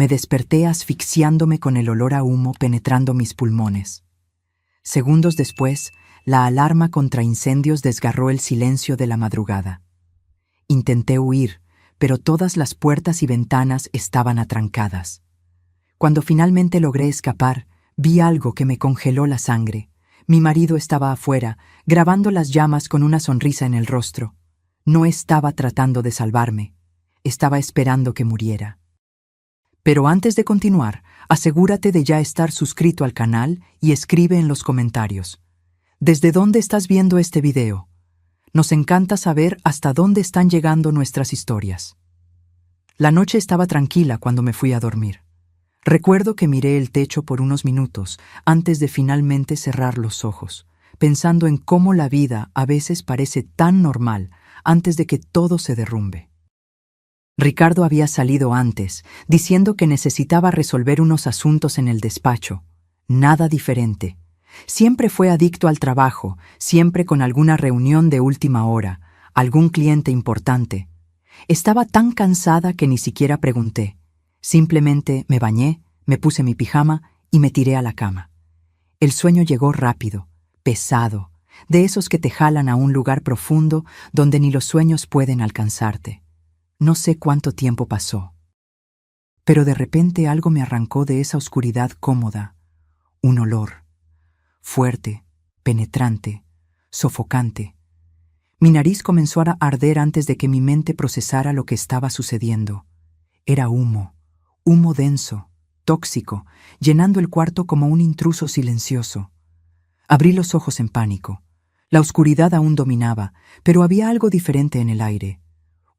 Me desperté asfixiándome con el olor a humo penetrando mis pulmones. Segundos después, la alarma contra incendios desgarró el silencio de la madrugada. Intenté huir, pero todas las puertas y ventanas estaban atrancadas. Cuando finalmente logré escapar, vi algo que me congeló la sangre. Mi marido estaba afuera, grabando las llamas con una sonrisa en el rostro. No estaba tratando de salvarme. Estaba esperando que muriera. Pero antes de continuar, asegúrate de ya estar suscrito al canal y escribe en los comentarios. ¿Desde dónde estás viendo este video? Nos encanta saber hasta dónde están llegando nuestras historias. La noche estaba tranquila cuando me fui a dormir. Recuerdo que miré el techo por unos minutos antes de finalmente cerrar los ojos, pensando en cómo la vida a veces parece tan normal antes de que todo se derrumbe. Ricardo había salido antes, diciendo que necesitaba resolver unos asuntos en el despacho. Nada diferente. Siempre fue adicto al trabajo, siempre con alguna reunión de última hora, algún cliente importante. Estaba tan cansada que ni siquiera pregunté. Simplemente me bañé, me puse mi pijama y me tiré a la cama. El sueño llegó rápido, pesado, de esos que te jalan a un lugar profundo donde ni los sueños pueden alcanzarte. No sé cuánto tiempo pasó. Pero de repente algo me arrancó de esa oscuridad cómoda. Un olor. Fuerte, penetrante, sofocante. Mi nariz comenzó a arder antes de que mi mente procesara lo que estaba sucediendo. Era humo. Humo denso, tóxico, llenando el cuarto como un intruso silencioso. Abrí los ojos en pánico. La oscuridad aún dominaba, pero había algo diferente en el aire.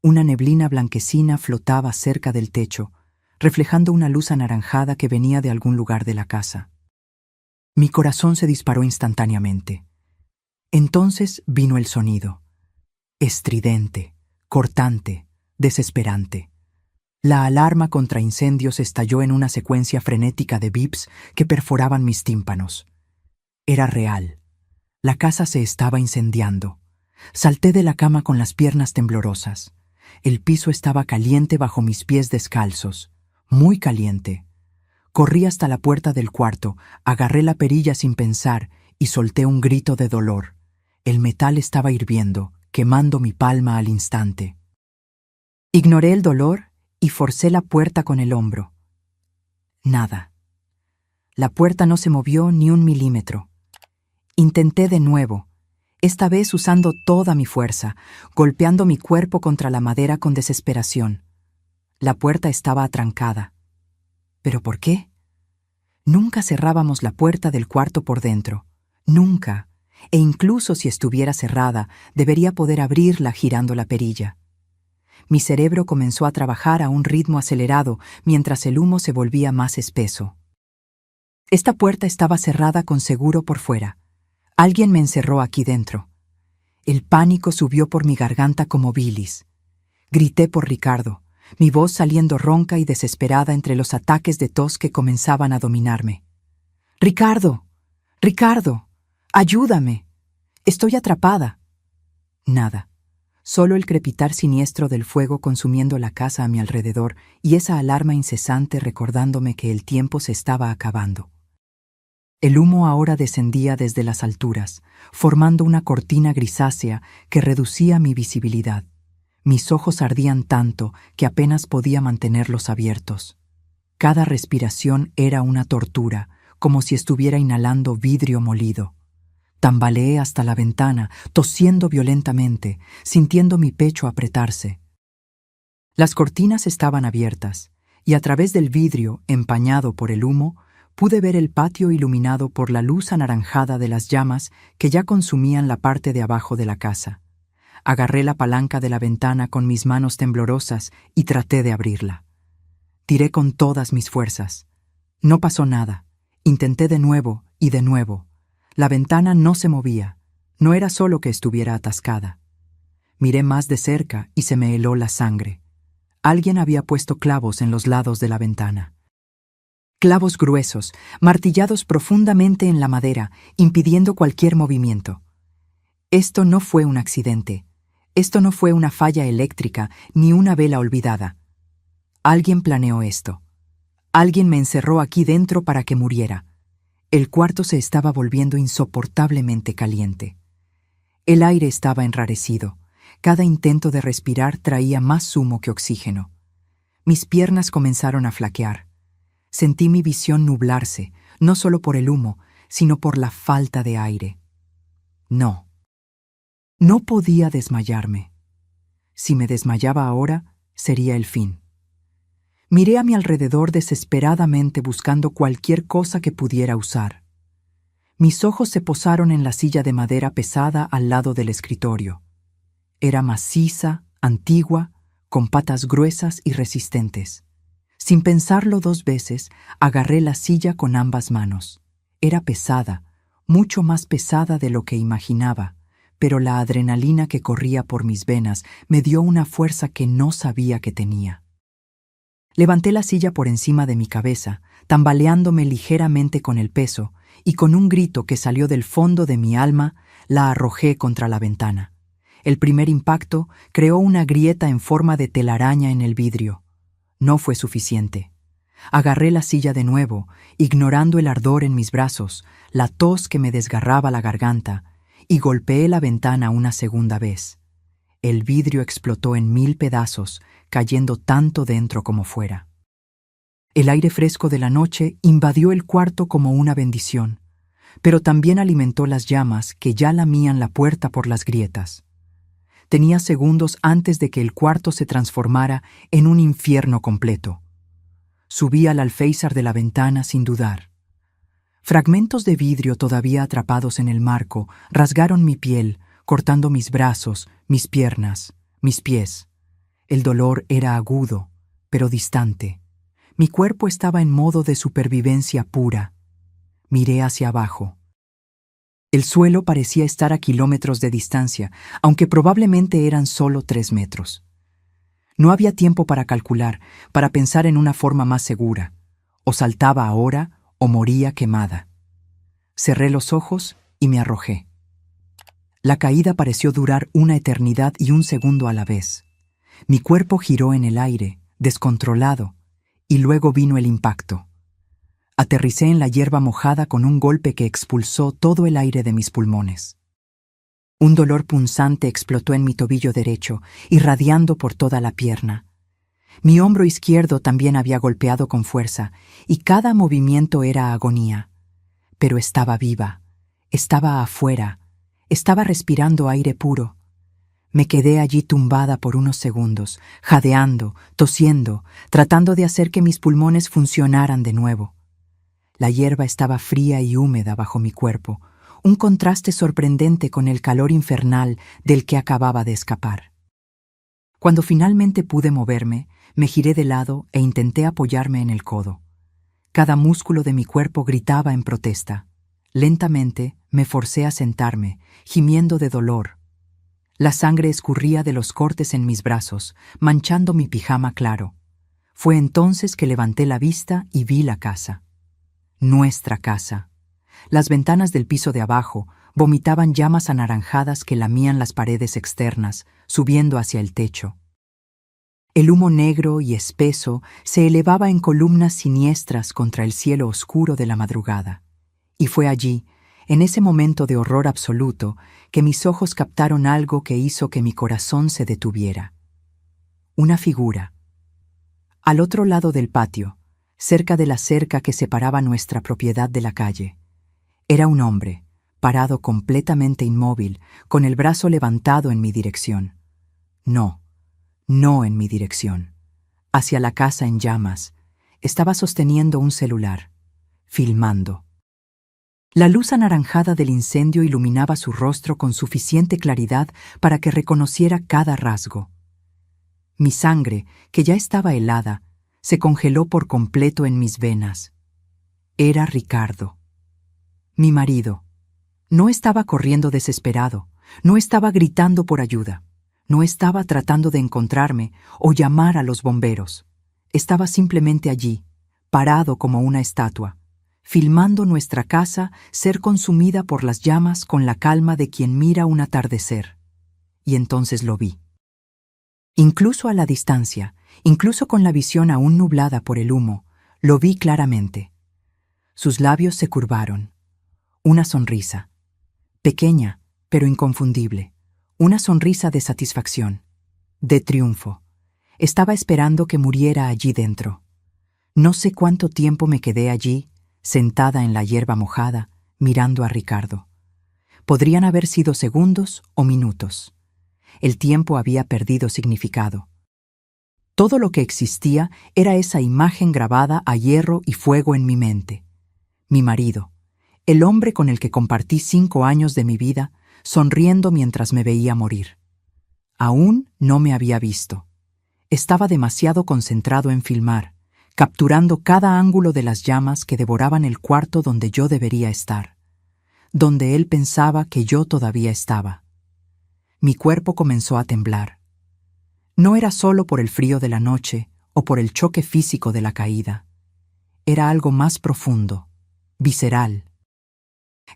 Una neblina blanquecina flotaba cerca del techo, reflejando una luz anaranjada que venía de algún lugar de la casa. Mi corazón se disparó instantáneamente. Entonces vino el sonido. Estridente, cortante, desesperante. La alarma contra incendios estalló en una secuencia frenética de bips que perforaban mis tímpanos. Era real. La casa se estaba incendiando. Salté de la cama con las piernas temblorosas. El piso estaba caliente bajo mis pies descalzos, muy caliente. Corrí hasta la puerta del cuarto, agarré la perilla sin pensar y solté un grito de dolor. El metal estaba hirviendo, quemando mi palma al instante. Ignoré el dolor y forcé la puerta con el hombro. Nada. La puerta no se movió ni un milímetro. Intenté de nuevo, esta vez usando toda mi fuerza, golpeando mi cuerpo contra la madera con desesperación. La puerta estaba atrancada. ¿Pero por qué? Nunca cerrábamos la puerta del cuarto por dentro. Nunca. E incluso si estuviera cerrada, debería poder abrirla girando la perilla. Mi cerebro comenzó a trabajar a un ritmo acelerado mientras el humo se volvía más espeso. Esta puerta estaba cerrada con seguro por fuera. Alguien me encerró aquí dentro. El pánico subió por mi garganta como bilis. Grité por Ricardo, mi voz saliendo ronca y desesperada entre los ataques de tos que comenzaban a dominarme. ¡Ricardo! ¡Ricardo! ¡Ayúdame! Estoy atrapada. Nada. Solo el crepitar siniestro del fuego consumiendo la casa a mi alrededor y esa alarma incesante recordándome que el tiempo se estaba acabando. El humo ahora descendía desde las alturas, formando una cortina grisácea que reducía mi visibilidad. Mis ojos ardían tanto que apenas podía mantenerlos abiertos. Cada respiración era una tortura, como si estuviera inhalando vidrio molido. Tambaleé hasta la ventana, tosiendo violentamente, sintiendo mi pecho apretarse. Las cortinas estaban abiertas, y a través del vidrio, empañado por el humo, pude ver el patio iluminado por la luz anaranjada de las llamas que ya consumían la parte de abajo de la casa. Agarré la palanca de la ventana con mis manos temblorosas y traté de abrirla. Tiré con todas mis fuerzas. No pasó nada. Intenté de nuevo y de nuevo. La ventana no se movía. No era solo que estuviera atascada. Miré más de cerca y se me heló la sangre. Alguien había puesto clavos en los lados de la ventana. Clavos gruesos, martillados profundamente en la madera, impidiendo cualquier movimiento. Esto no fue un accidente. Esto no fue una falla eléctrica ni una vela olvidada. Alguien planeó esto. Alguien me encerró aquí dentro para que muriera. El cuarto se estaba volviendo insoportablemente caliente. El aire estaba enrarecido. Cada intento de respirar traía más humo que oxígeno. Mis piernas comenzaron a flaquear. Sentí mi visión nublarse, no solo por el humo, sino por la falta de aire. No. No podía desmayarme. Si me desmayaba ahora, sería el fin. Miré a mi alrededor desesperadamente buscando cualquier cosa que pudiera usar. Mis ojos se posaron en la silla de madera pesada al lado del escritorio. Era maciza, antigua, con patas gruesas y resistentes. Sin pensarlo 2 veces, agarré la silla con ambas manos. Era pesada, mucho más pesada de lo que imaginaba, pero la adrenalina que corría por mis venas me dio una fuerza que no sabía que tenía. Levanté la silla por encima de mi cabeza, tambaleándome ligeramente con el peso, y con un grito que salió del fondo de mi alma, la arrojé contra la ventana. El primer impacto creó una grieta en forma de telaraña en el vidrio. No fue suficiente. Agarré la silla de nuevo, ignorando el ardor en mis brazos, la tos que me desgarraba la garganta, y golpeé la ventana una segunda vez. El vidrio explotó en 1000 pedazos, cayendo tanto dentro como fuera. El aire fresco de la noche invadió el cuarto como una bendición, pero también alimentó las llamas que ya lamían la puerta por las grietas. Tenía segundos antes de que el cuarto se transformara en un infierno completo. Subí al alféizar de la ventana sin dudar. Fragmentos de vidrio todavía atrapados en el marco rasgaron mi piel, cortando mis brazos, mis piernas, mis pies. El dolor era agudo, pero distante. Mi cuerpo estaba en modo de supervivencia pura. Miré hacia abajo. El suelo parecía estar a kilómetros de distancia, aunque probablemente eran solo 3 metros. No había tiempo para calcular, para pensar en una forma más segura. O saltaba ahora o moría quemada. Cerré los ojos y me arrojé. La caída pareció durar una eternidad y un segundo a la vez. Mi cuerpo giró en el aire, descontrolado, y luego vino el impacto. Aterricé en la hierba mojada con un golpe que expulsó todo el aire de mis pulmones. Un dolor punzante explotó en mi tobillo derecho, irradiando por toda la pierna. Mi hombro izquierdo también había golpeado con fuerza, y cada movimiento era agonía. Pero estaba viva, estaba afuera, estaba respirando aire puro. Me quedé allí tumbada por unos segundos, jadeando, tosiendo, tratando de hacer que mis pulmones funcionaran de nuevo. La hierba estaba fría y húmeda bajo mi cuerpo, un contraste sorprendente con el calor infernal del que acababa de escapar. Cuando finalmente pude moverme, me giré de lado e intenté apoyarme en el codo. Cada músculo de mi cuerpo gritaba en protesta. Lentamente me forcé a sentarme, gimiendo de dolor. La sangre escurría de los cortes en mis brazos, manchando mi pijama claro. Fue entonces que levanté la vista y vi la casa. Nuestra casa. Las ventanas del piso de abajo vomitaban llamas anaranjadas que lamían las paredes externas, subiendo hacia el techo. El humo negro y espeso se elevaba en columnas siniestras contra el cielo oscuro de la madrugada. Y fue allí, en ese momento de horror absoluto, que mis ojos captaron algo que hizo que mi corazón se detuviera. Una figura. Al otro lado del patio, cerca de la cerca que separaba nuestra propiedad de la calle, era un hombre, parado completamente inmóvil, con el brazo levantado en mi dirección. No en mi dirección. Hacia la casa en llamas. Estaba sosteniendo un celular, filmando. La luz anaranjada del incendio iluminaba su rostro con suficiente claridad para que reconociera cada rasgo. Mi sangre, que ya estaba helada, se congeló por completo en mis venas. Era Ricardo. Mi marido. No estaba corriendo desesperado, no estaba gritando por ayuda, no estaba tratando de encontrarme o llamar a los bomberos. Estaba simplemente allí, parado como una estatua, filmando nuestra casa ser consumida por las llamas con la calma de quien mira un atardecer. Y entonces lo vi. Incluso a la distancia, incluso con la visión aún nublada por el humo, Lo vi claramente. Sus labios se curvaron. Una sonrisa. Pequeña, pero inconfundible. Una sonrisa de satisfacción. De triunfo. Estaba esperando que muriera allí dentro. No sé cuánto tiempo me quedé allí, sentada en la hierba mojada, mirando a Ricardo. Podrían haber sido segundos o minutos. El tiempo había perdido significado. Todo lo que existía era esa imagen grabada a hierro y fuego en mi mente. Mi marido, el hombre con el que compartí 5 años de mi vida, sonriendo mientras me veía morir. Aún no me había visto. Estaba demasiado concentrado en filmar, capturando cada ángulo de las llamas que devoraban el cuarto donde yo debería estar, donde él pensaba que yo todavía estaba. Mi cuerpo comenzó a temblar. No era solo por el frío de la noche o por el choque físico de la caída. Era algo más profundo, visceral.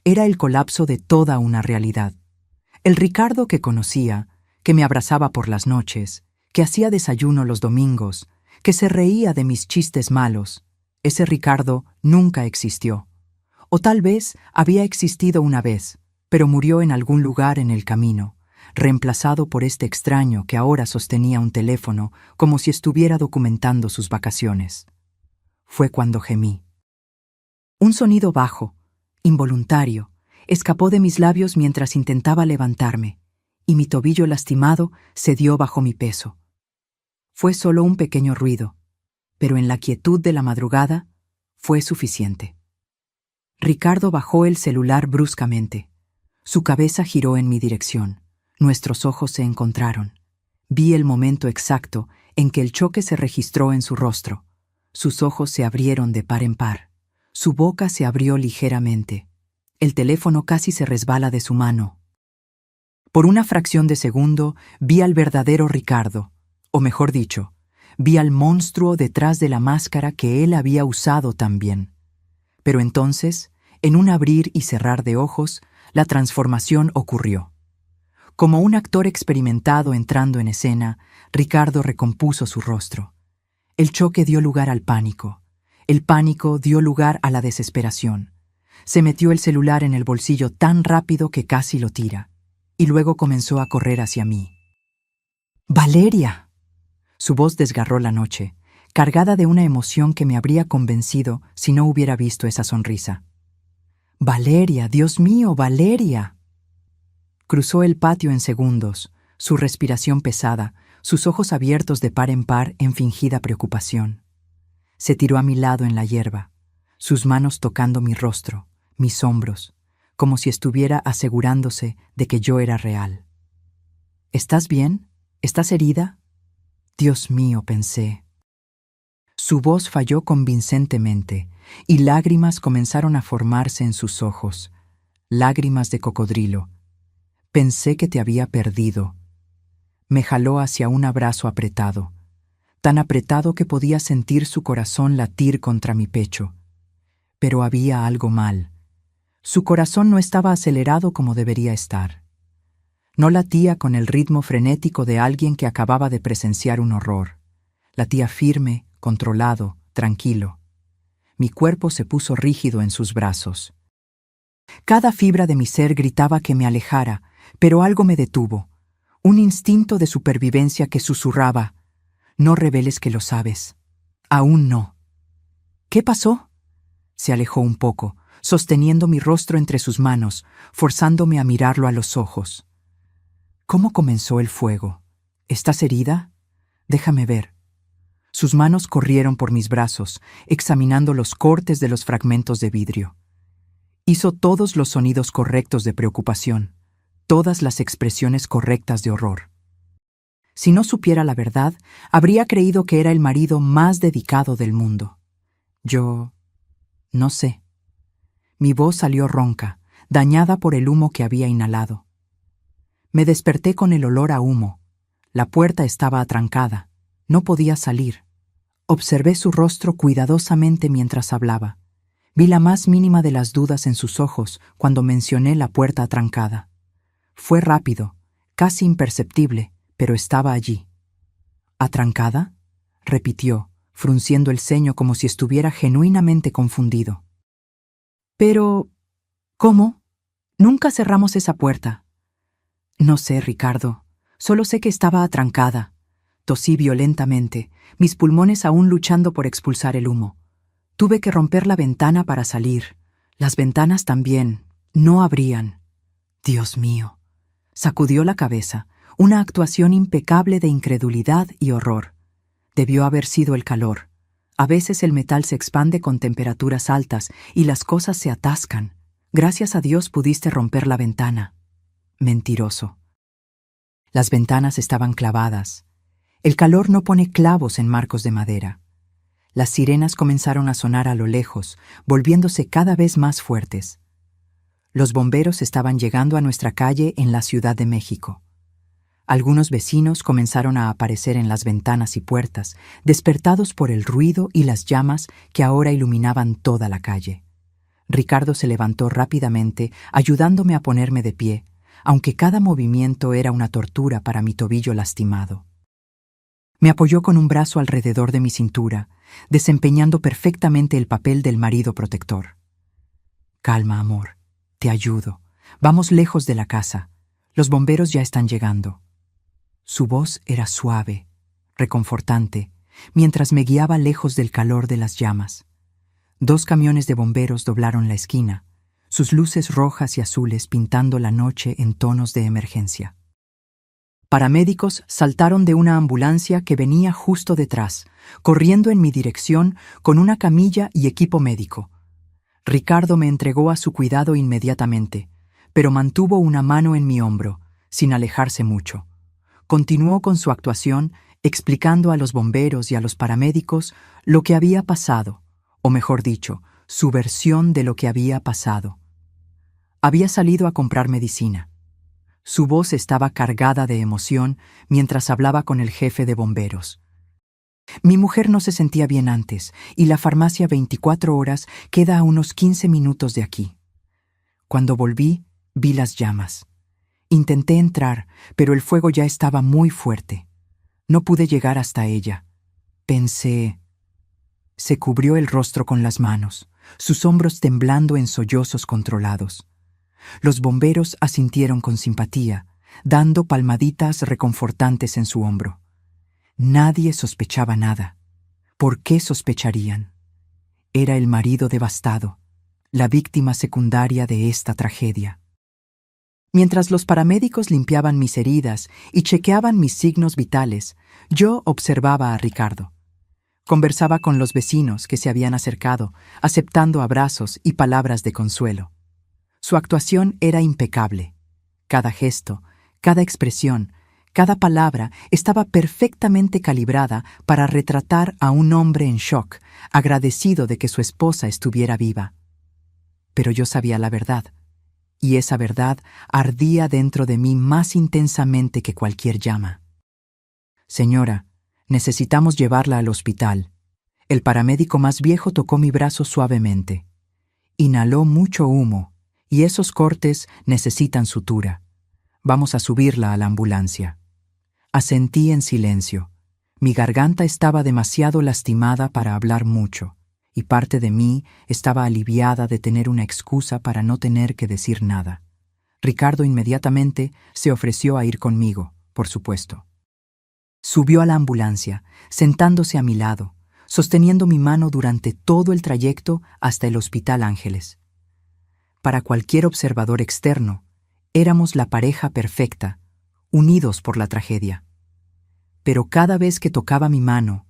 Era el colapso de toda una realidad. El Ricardo que conocía, que me abrazaba por las noches, que hacía desayuno los domingos, que se reía de mis chistes malos, ese Ricardo nunca existió. O tal vez había existido una vez, pero murió en algún lugar en el camino, reemplazado por este extraño que ahora sostenía un teléfono como si estuviera documentando sus vacaciones. Fue cuando gemí. Un sonido bajo, involuntario, escapó de mis labios mientras intentaba levantarme, y mi tobillo lastimado cedió bajo mi peso. Fue solo un pequeño ruido, pero en la quietud de la madrugada fue suficiente. Ricardo bajó el celular bruscamente. Su cabeza giró en mi dirección. Nuestros ojos se encontraron. Vi el momento exacto en que el choque se registró en su rostro. Sus ojos se abrieron de par en par. Su boca se abrió ligeramente. El teléfono casi se resbala de su mano. Por una fracción de segundo vi al verdadero Ricardo, o mejor dicho, vi al monstruo detrás de la máscara que él había usado también. Pero entonces, en un abrir y cerrar de ojos, la transformación ocurrió. Como un actor experimentado entrando en escena, Ricardo recompuso su rostro. El choque dio lugar al pánico. El pánico dio lugar a la desesperación. Se metió el celular en el bolsillo tan rápido que casi lo tira, y luego comenzó a correr hacia mí. ¡Valeria! Su voz desgarró la noche, cargada de una emoción que me habría convencido si no hubiera visto esa sonrisa. ¡Valeria! ¡Dios mío, Valeria! Cruzó el patio en segundos, su respiración pesada, sus ojos abiertos de par en par en fingida preocupación. Se tiró a mi lado en la hierba, sus manos tocando mi rostro, mis hombros, como si estuviera asegurándose de que yo era real. ¿Estás bien? ¿Estás herida? Dios mío, pensé. Su voz falló convincentemente, y lágrimas comenzaron a formarse en sus ojos, lágrimas de cocodrilo. Pensé que te había perdido. Me jaló hacia un abrazo apretado, tan apretado que podía sentir su corazón latir contra mi pecho. Pero había algo mal. Su corazón no estaba acelerado como debería estar. No latía con el ritmo frenético de alguien que acababa de presenciar un horror. Latía firme, controlado, tranquilo. Mi cuerpo se puso rígido en sus brazos. Cada fibra de mi ser gritaba que me alejara, pero algo me detuvo. Un instinto de supervivencia que susurraba: no reveles que lo sabes. Aún no. ¿Qué pasó? Se alejó un poco, sosteniendo mi rostro entre sus manos, forzándome a mirarlo a los ojos. ¿Cómo comenzó el fuego? ¿Estás herida? Déjame ver. Sus manos corrieron por mis brazos, examinando los cortes de los fragmentos de vidrio. Hizo todos los sonidos correctos de preocupación, todas las expresiones correctas de horror. Si no supiera la verdad, habría creído que era el marido más dedicado del mundo. Yo... no sé. Mi voz salió ronca, dañada por el humo que había inhalado. Me desperté con el olor a humo. La puerta estaba atrancada. No podía salir. Observé su rostro cuidadosamente mientras hablaba. Vi la más mínima de las dudas en sus ojos cuando mencioné la puerta atrancada. Fue rápido, casi imperceptible, pero estaba allí. ¿Atrancada?, repitió, frunciendo el ceño como si estuviera genuinamente confundido. Pero, ¿cómo? Nunca cerramos esa puerta. No sé, Ricardo. Solo sé que estaba atrancada. Tosí violentamente, mis pulmones aún luchando por expulsar el humo. Tuve que romper la ventana para salir. Las ventanas también. No abrían. Dios mío. Sacudió la cabeza, una actuación impecable de incredulidad y horror. Debió haber sido el calor. A veces el metal se expande con temperaturas altas y las cosas se atascan. Gracias a Dios pudiste romper la ventana. Mentiroso. Las ventanas estaban clavadas. El calor no pone clavos en marcos de madera. Las sirenas comenzaron a sonar a lo lejos, volviéndose cada vez más fuertes. Los bomberos estaban llegando a nuestra calle en la Ciudad de México. Algunos vecinos comenzaron a aparecer en las ventanas y puertas, despertados por el ruido y las llamas que ahora iluminaban toda la calle. Ricardo se levantó rápidamente, ayudándome a ponerme de pie, aunque cada movimiento era una tortura para mi tobillo lastimado. Me apoyó con un brazo alrededor de mi cintura, desempeñando perfectamente el papel del marido protector. Calma, amor. Te ayudo. Vamos lejos de la casa. Los bomberos ya están llegando. Su voz era suave, reconfortante, mientras me guiaba lejos del calor de las llamas. 2 camiones de bomberos doblaron la esquina, sus luces rojas y azules pintando la noche en tonos de emergencia. Paramédicos saltaron de una ambulancia que venía justo detrás, corriendo en mi dirección con una camilla y equipo médico. Ricardo me entregó a su cuidado inmediatamente, pero mantuvo una mano en mi hombro, sin alejarse mucho. Continuó con su actuación, explicando a los bomberos y a los paramédicos lo que había pasado, o mejor dicho, su versión de lo que había pasado. Había salido a comprar medicina. Su voz estaba cargada de emoción mientras hablaba con el jefe de bomberos. Mi mujer no se sentía bien antes, y la farmacia 24 horas queda a unos 15 minutos de aquí. Cuando volví, vi las llamas. Intenté entrar, pero el fuego ya estaba muy fuerte. No pude llegar hasta ella. Pensé... Se cubrió el rostro con las manos, sus hombros temblando en sollozos controlados. Los bomberos asintieron con simpatía, dando palmaditas reconfortantes en su hombro. Nadie sospechaba nada. ¿Por qué sospecharían? Era el marido devastado, la víctima secundaria de esta tragedia. Mientras los paramédicos limpiaban mis heridas y chequeaban mis signos vitales, yo observaba a Ricardo. Conversaba con los vecinos que se habían acercado, aceptando abrazos y palabras de consuelo. Su actuación era impecable. Cada gesto, cada expresión, cada palabra estaba perfectamente calibrada para retratar a un hombre en shock, agradecido de que su esposa estuviera viva. Pero yo sabía la verdad, y esa verdad ardía dentro de mí más intensamente que cualquier llama. Señora, necesitamos llevarla al hospital. El paramédico más viejo tocó mi brazo suavemente. Inhaló mucho humo, y esos cortes necesitan sutura. Vamos a subirla a la ambulancia. Asentí en silencio. Mi garganta estaba demasiado lastimada para hablar mucho, y parte de mí estaba aliviada de tener una excusa para no tener que decir nada. Ricardo inmediatamente se ofreció a ir conmigo, por supuesto. Subió a la ambulancia, sentándose a mi lado, sosteniendo mi mano durante todo el trayecto hasta el Hospital Ángeles. Para cualquier observador externo, éramos la pareja perfecta, unidos por la tragedia. Pero cada vez que tocaba mi mano,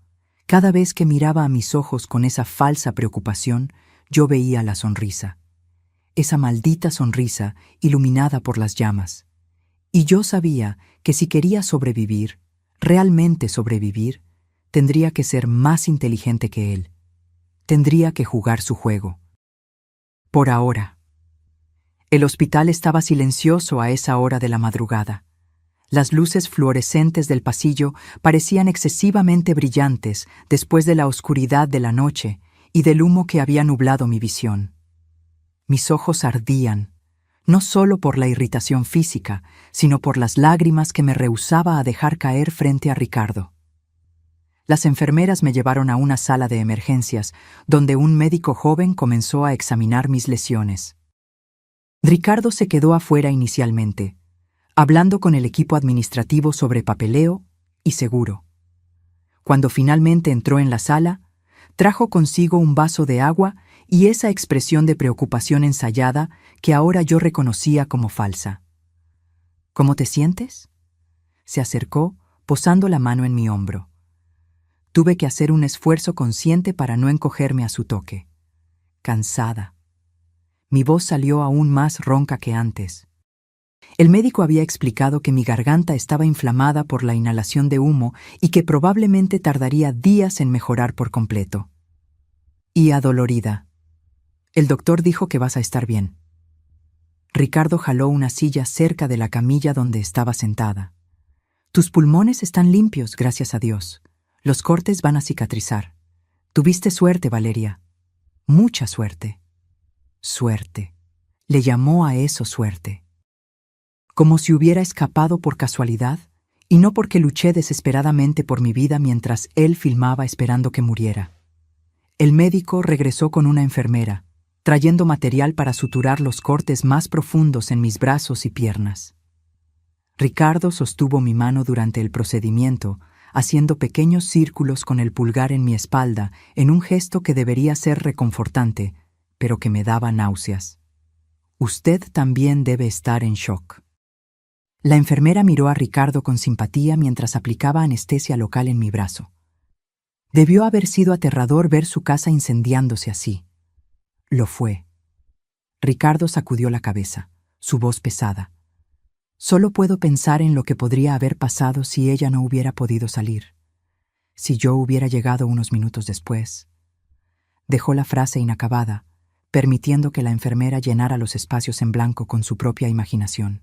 cada vez que miraba a mis ojos con esa falsa preocupación, yo veía la sonrisa. Esa maldita sonrisa iluminada por las llamas. Y yo sabía que si quería sobrevivir, realmente sobrevivir, tendría que ser más inteligente que él. Tendría que jugar su juego. Por ahora. El hospital estaba silencioso a esa hora de la madrugada. Las luces fluorescentes del pasillo parecían excesivamente brillantes después de la oscuridad de la noche y del humo que había nublado mi visión. Mis ojos ardían, no solo por la irritación física, sino por las lágrimas que me rehusaba a dejar caer frente a Ricardo. Las enfermeras me llevaron a una sala de emergencias, donde un médico joven comenzó a examinar mis lesiones. Ricardo se quedó afuera inicialmente, hablando con el equipo administrativo sobre papeleo y seguro. Cuando finalmente entró en la sala, trajo consigo un vaso de agua y esa expresión de preocupación ensayada que ahora yo reconocía como falsa. ¿Cómo te sientes? Se acercó, posando la mano en mi hombro. Tuve que hacer un esfuerzo consciente para no encogerme a su toque. Cansada. Mi voz salió aún más ronca que antes. El médico había explicado que mi garganta estaba inflamada por la inhalación de humo y que probablemente tardaría días en mejorar por completo. Y adolorida. El doctor dijo que vas a estar bien. Ricardo jaló una silla cerca de la camilla donde estaba sentada. Tus pulmones están limpios, gracias a Dios. Los cortes van a cicatrizar. Tuviste suerte, Valeria. Mucha suerte. Suerte. Le llamó a eso suerte. Como si hubiera escapado por casualidad, y no porque luché desesperadamente por mi vida mientras él filmaba esperando que muriera. El médico regresó con una enfermera, trayendo material para suturar los cortes más profundos en mis brazos y piernas. Ricardo sostuvo mi mano durante el procedimiento, haciendo pequeños círculos con el pulgar en mi espalda en un gesto que debería ser reconfortante, pero que me daba náuseas. Usted también debe estar en shock. La enfermera miró a Ricardo con simpatía mientras aplicaba anestesia local en mi brazo. Debió haber sido aterrador ver su casa incendiándose así. Lo fue. Ricardo sacudió la cabeza, su voz pesada. Solo puedo pensar en lo que podría haber pasado si ella no hubiera podido salir. Si yo hubiera llegado unos minutos después. Dejó la frase inacabada, permitiendo que la enfermera llenara los espacios en blanco con su propia imaginación.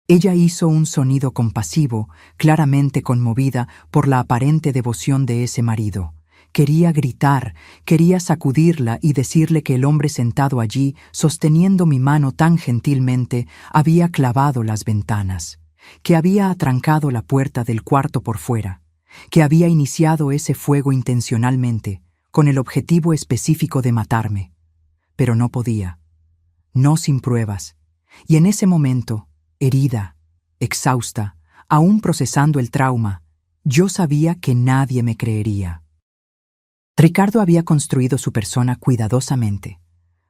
Ella hizo un sonido compasivo, claramente conmovida por la aparente devoción de ese marido. Quería gritar, quería sacudirla y decirle que el hombre sentado allí, sosteniendo mi mano tan gentilmente, había clavado las ventanas, que había atrancado la puerta del cuarto por fuera, que había iniciado ese fuego intencionalmente, con el objetivo específico de matarme. Pero no podía, no sin pruebas, y en ese momento, herida, exhausta, aún procesando el trauma, yo sabía que nadie me creería. Ricardo había construido su persona cuidadosamente.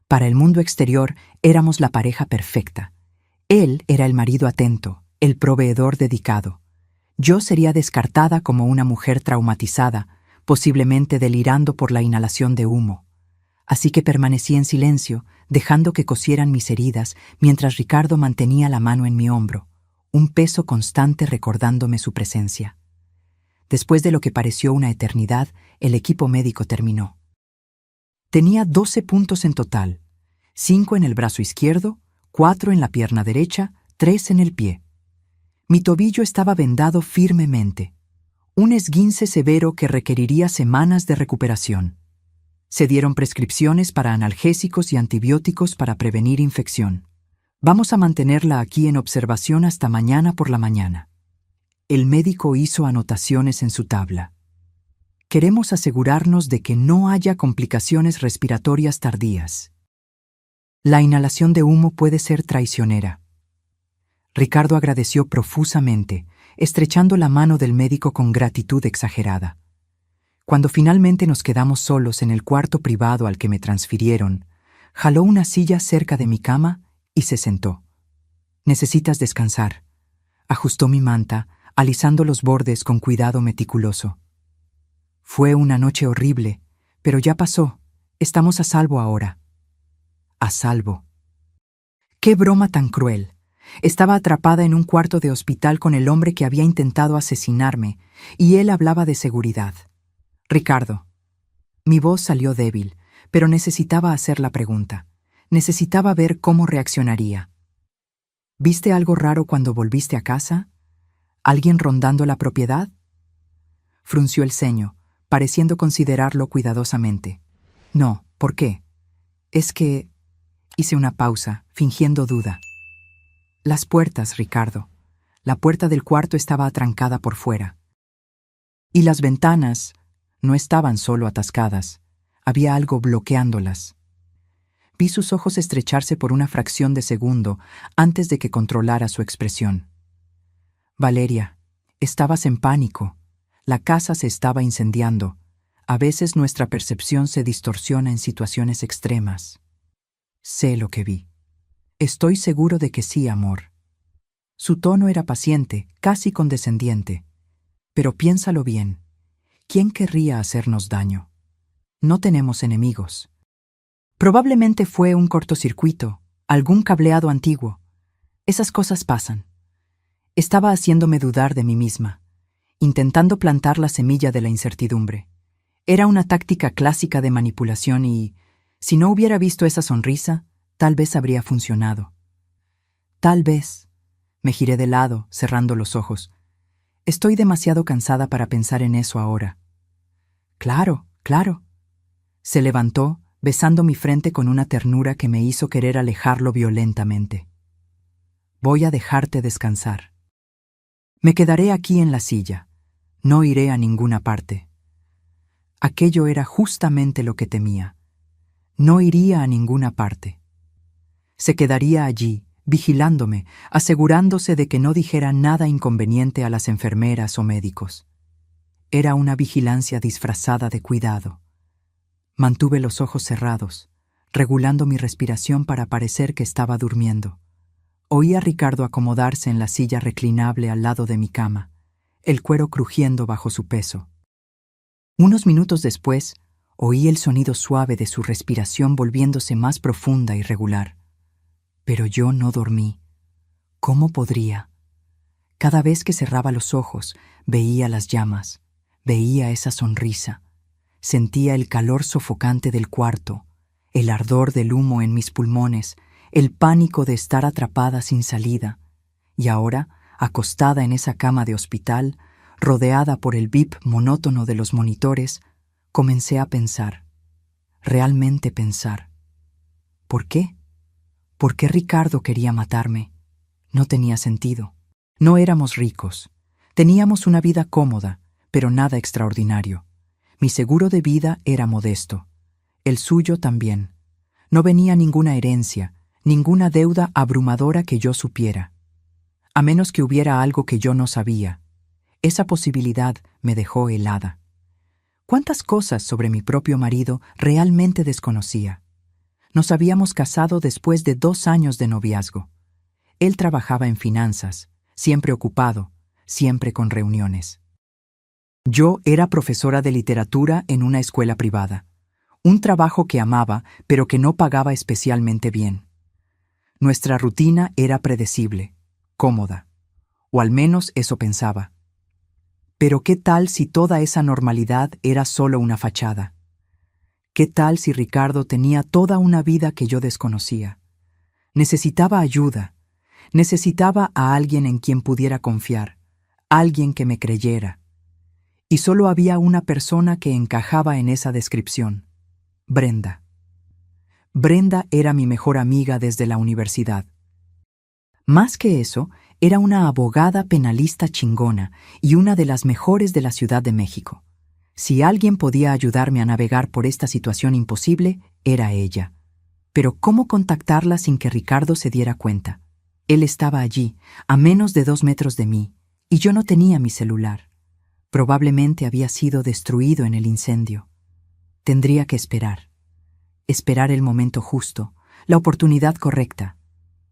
Para el mundo exterior éramos la pareja perfecta. Él era el marido atento, el proveedor dedicado. Yo sería descartada como una mujer traumatizada, posiblemente delirando por la inhalación de humo. Así que permanecí en silencio, dejando que cosieran mis heridas mientras Ricardo mantenía la mano en mi hombro, un peso constante recordándome su presencia. Después de lo que pareció una eternidad, el equipo médico terminó. Tenía 12 puntos en total, 5 en el brazo izquierdo, 4 en la pierna derecha, 3 en el pie. Mi tobillo estaba vendado firmemente, un esguince severo que requeriría semanas de recuperación. Se dieron prescripciones para analgésicos y antibióticos para prevenir infección. Vamos a mantenerla aquí en observación hasta mañana por la mañana. El médico hizo anotaciones en su tabla. Queremos asegurarnos de que no haya complicaciones respiratorias tardías. La inhalación de humo puede ser traicionera. Ricardo agradeció profusamente, estrechando la mano del médico con gratitud exagerada. Cuando finalmente nos quedamos solos en el cuarto privado al que me transfirieron, jaló una silla cerca de mi cama y se sentó. Necesitas descansar. Ajustó mi manta, alisando los bordes con cuidado meticuloso. Fue una noche horrible, pero ya pasó. Estamos a salvo ahora. A salvo. ¡Qué broma tan cruel! Estaba atrapada en un cuarto de hospital con el hombre que había intentado asesinarme, y él hablaba de seguridad. Ricardo. Mi voz salió débil, pero necesitaba hacer la pregunta. Necesitaba ver cómo reaccionaría. ¿Viste algo raro cuando volviste a casa? ¿Alguien rondando la propiedad? Frunció el ceño, pareciendo considerarlo cuidadosamente. No, ¿por qué? Es que... Hice una pausa, fingiendo duda. Las puertas, Ricardo. La puerta del cuarto estaba atrancada por fuera. Y las ventanas no estaban solo atascadas, había algo bloqueándolas. Vi sus ojos estrecharse por una fracción de segundo antes de que controlara su expresión. Valeria, estabas en pánico. La casa se estaba incendiando. A veces nuestra percepción se distorsiona en situaciones extremas. Sé lo que vi. Estoy seguro de que sí, amor. Su tono era paciente, casi condescendiente. Pero piénsalo bien. ¿Quién querría hacernos daño? No tenemos enemigos. Probablemente fue un cortocircuito, algún cableado antiguo. Esas cosas pasan. Estaba haciéndome dudar de mí misma, intentando plantar la semilla de la incertidumbre. Era una táctica clásica de manipulación y, si no hubiera visto esa sonrisa, tal vez habría funcionado. Tal vez. Me giré de lado, cerrando los ojos. Estoy demasiado cansada para pensar en eso ahora. Claro, claro. Se levantó, besando mi frente con una ternura que me hizo querer alejarlo violentamente. Voy a dejarte descansar. Me quedaré aquí en la silla. No iré a ninguna parte. Aquello era justamente lo que temía. No iría a ninguna parte. Se quedaría allí, vigilándome, asegurándose de que no dijera nada inconveniente a las enfermeras o médicos. Era una vigilancia disfrazada de cuidado. Mantuve los ojos cerrados, regulando mi respiración para parecer que estaba durmiendo. Oí a Ricardo acomodarse en la silla reclinable al lado de mi cama, el cuero crujiendo bajo su peso. Unos minutos después, oí el sonido suave de su respiración volviéndose más profunda y regular. Pero yo no dormí. ¿Cómo podría? Cada vez que cerraba los ojos, veía las llamas, veía esa sonrisa, sentía el calor sofocante del cuarto, el ardor del humo en mis pulmones, el pánico de estar atrapada sin salida, y ahora, acostada en esa cama de hospital, rodeada por el bip monótono de los monitores, comencé a pensar, realmente pensar. ¿Por qué? ¿Por qué Ricardo quería matarme? No tenía sentido. No éramos ricos. Teníamos una vida cómoda, pero nada extraordinario. Mi seguro de vida era modesto. El suyo también. No venía ninguna herencia, ninguna deuda abrumadora que yo supiera. A menos que hubiera algo que yo no sabía. Esa posibilidad me dejó helada. ¿Cuántas cosas sobre mi propio marido realmente desconocía? Nos habíamos casado después de 2 años de noviazgo. Él trabajaba en finanzas, siempre ocupado, siempre con reuniones. Yo era profesora de literatura en una escuela privada, un trabajo que amaba, pero que no pagaba especialmente bien. Nuestra rutina era predecible, cómoda, o al menos eso pensaba. Pero ¿qué tal si toda esa normalidad era solo una fachada? ¿Qué tal si Ricardo tenía toda una vida que yo desconocía? Necesitaba ayuda, necesitaba a alguien en quien pudiera confiar, alguien que me creyera. Y solo había una persona que encajaba en esa descripción: Brenda. Brenda era mi mejor amiga desde la universidad. Más que eso, era una abogada penalista chingona y una de las mejores de la Ciudad de México. Si alguien podía ayudarme a navegar por esta situación imposible, era ella. Pero ¿cómo contactarla sin que Ricardo se diera cuenta? Él estaba allí, a menos de 2 metros de mí, y yo no tenía mi celular. Probablemente había sido destruido en el incendio. Tendría que esperar. Esperar el momento justo, la oportunidad correcta.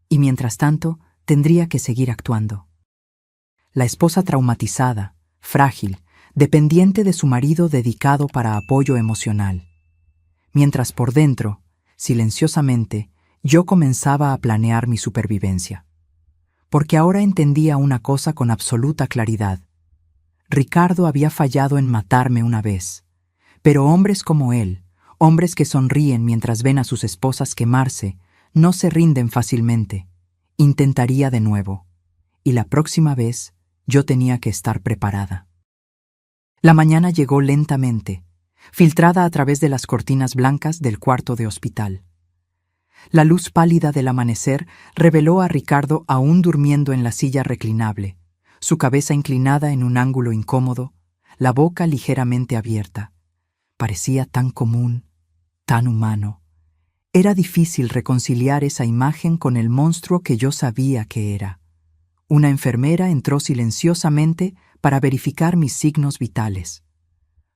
Y mientras tanto, tendría que seguir actuando. La esposa traumatizada, frágil, dependiente de su marido dedicado para apoyo emocional. Mientras por dentro, silenciosamente, yo comenzaba a planear mi supervivencia. Porque ahora entendía una cosa con absoluta claridad. Ricardo había fallado en matarme una vez, pero hombres como él, hombres que sonríen mientras ven a sus esposas quemarse, no se rinden fácilmente. Intentaría de nuevo, y la próxima vez yo tenía que estar preparada. La mañana llegó lentamente, filtrada a través de las cortinas blancas del cuarto de hospital. La luz pálida del amanecer reveló a Ricardo aún durmiendo en la silla reclinable, su cabeza inclinada en un ángulo incómodo, la boca ligeramente abierta. Parecía tan común, tan humano. Era difícil reconciliar esa imagen con el monstruo que yo sabía que era. Una enfermera entró silenciosamente para verificar mis signos vitales.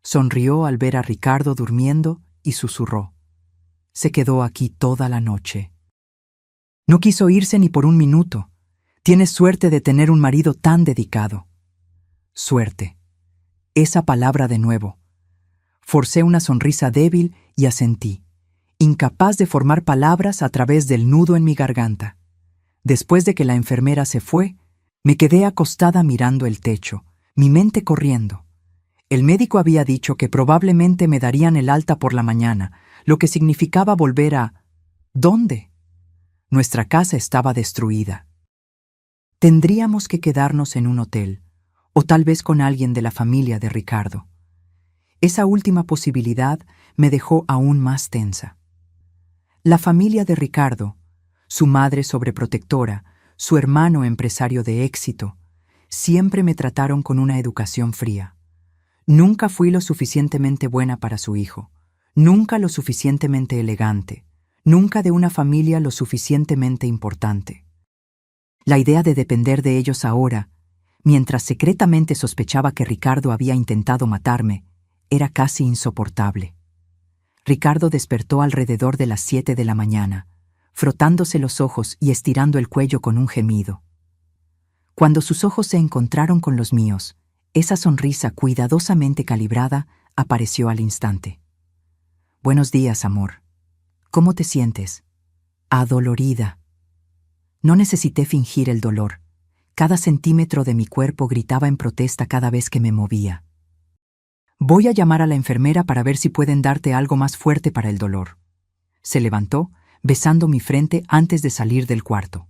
Sonrió al ver a Ricardo durmiendo y susurró: «Se quedó aquí toda la noche». No quiso irse ni por un minuto. Tienes suerte de tener un marido tan dedicado. Suerte. Esa palabra de nuevo. Forcé una sonrisa débil y asentí, incapaz de formar palabras a través del nudo en mi garganta. Después de que la enfermera se fue, me quedé acostada mirando el techo, mi mente corriendo. El médico había dicho que probablemente me darían el alta por la mañana, lo que significaba volver a... ¿Dónde? Nuestra casa estaba destruida. Tendríamos que quedarnos en un hotel, o tal vez con alguien de la familia de Ricardo. Esa última posibilidad me dejó aún más tensa. La familia de Ricardo, su madre sobreprotectora, su hermano empresario de éxito, siempre me trataron con una educación fría. Nunca fui lo suficientemente buena para su hijo, nunca lo suficientemente elegante, nunca de una familia lo suficientemente importante. La idea de depender de ellos ahora, mientras secretamente sospechaba que Ricardo había intentado matarme, era casi insoportable. Ricardo despertó alrededor de las 7 de la mañana, frotándose los ojos y estirando el cuello con un gemido. Cuando sus ojos se encontraron con los míos, esa sonrisa cuidadosamente calibrada apareció al instante. «Buenos días, amor. ¿Cómo te sientes?» «Adolorida». No necesité fingir el dolor. Cada centímetro de mi cuerpo gritaba en protesta cada vez que me movía. «Voy a llamar a la enfermera para ver si pueden darte algo más fuerte para el dolor». Se levantó, besando mi frente antes de salir del cuarto.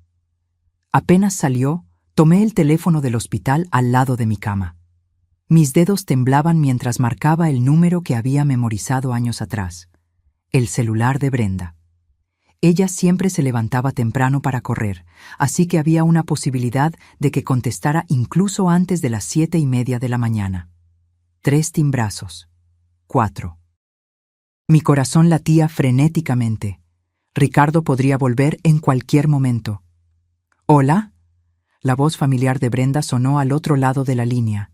Apenas salió, tomé el teléfono del hospital al lado de mi cama. Mis dedos temblaban mientras marcaba el número que había memorizado años atrás. El celular de Brenda. Ella siempre se levantaba temprano para correr, así que había una posibilidad de que contestara incluso antes de las 7:30 de la mañana. 3 timbrazos. 4. Mi corazón latía frenéticamente. Ricardo podría volver en cualquier momento. «¿Hola?» La voz familiar de Brenda sonó al otro lado de la línea.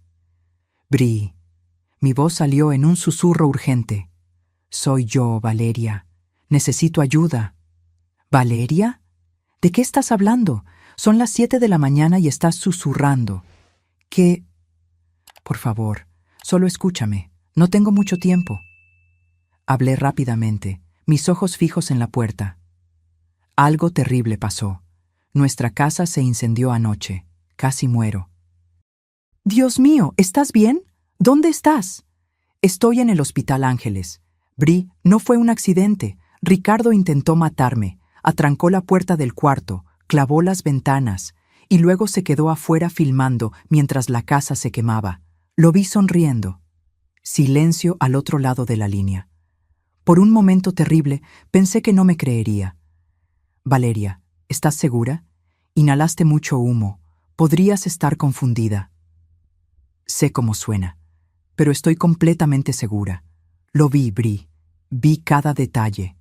«Bri». Mi voz salió en un susurro urgente. «Soy yo, Valeria. Necesito ayuda». «¿Valeria? ¿De qué estás hablando? Son las 7 de la mañana y estás susurrando». «¿Qué?» «Por favor, solo escúchame. No tengo mucho tiempo». Hablé rápidamente, mis ojos fijos en la puerta. «Algo terrible pasó. Nuestra casa se incendió anoche. Casi muero». «Dios mío, ¿estás bien? ¿Dónde estás?» «Estoy en el Hospital Ángeles. Bri, no fue un accidente. Ricardo intentó matarme. Atrancó la puerta del cuarto, clavó las ventanas y luego se quedó afuera filmando mientras la casa se quemaba. Lo vi sonriendo». Silencio al otro lado de la línea. Por un momento terrible pensé que no me creería. «Valeria, ¿estás segura? Inhalaste mucho humo. Podrías estar confundida». «Sé cómo suena, pero estoy completamente segura. Lo vi, Bri. Vi cada detalle.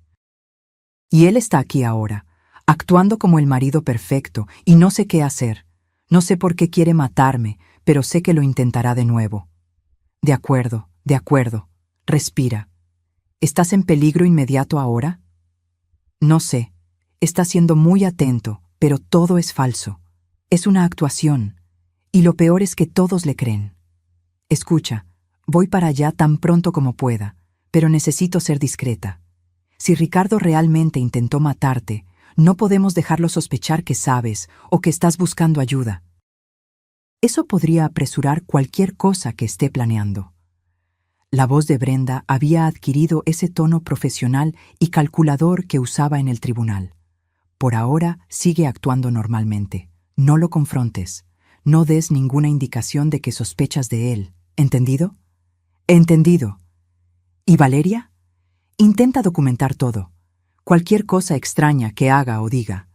Y él está aquí ahora, actuando como el marido perfecto, y no sé qué hacer. No sé por qué quiere matarme, pero sé que lo intentará de nuevo». De acuerdo. Respira. ¿Estás en peligro inmediato ahora?» «No sé. Está siendo muy atento, pero todo es falso. Es una actuación. Y lo peor es que todos le creen. Escucha, voy para allá tan pronto como pueda, pero necesito ser discreta. Si Ricardo realmente intentó matarte, no podemos dejarlo sospechar que sabes o que estás buscando ayuda. Eso podría apresurar cualquier cosa que esté planeando». La voz de Brenda había adquirido ese tono profesional y calculador que usaba en el tribunal. «Por ahora sigue actuando normalmente. No lo confrontes. No des ninguna indicación de que sospechas de él. ¿Entendido?» «Entendido». «¿Y Valeria?» «Intenta documentar todo. Cualquier cosa extraña que haga o diga.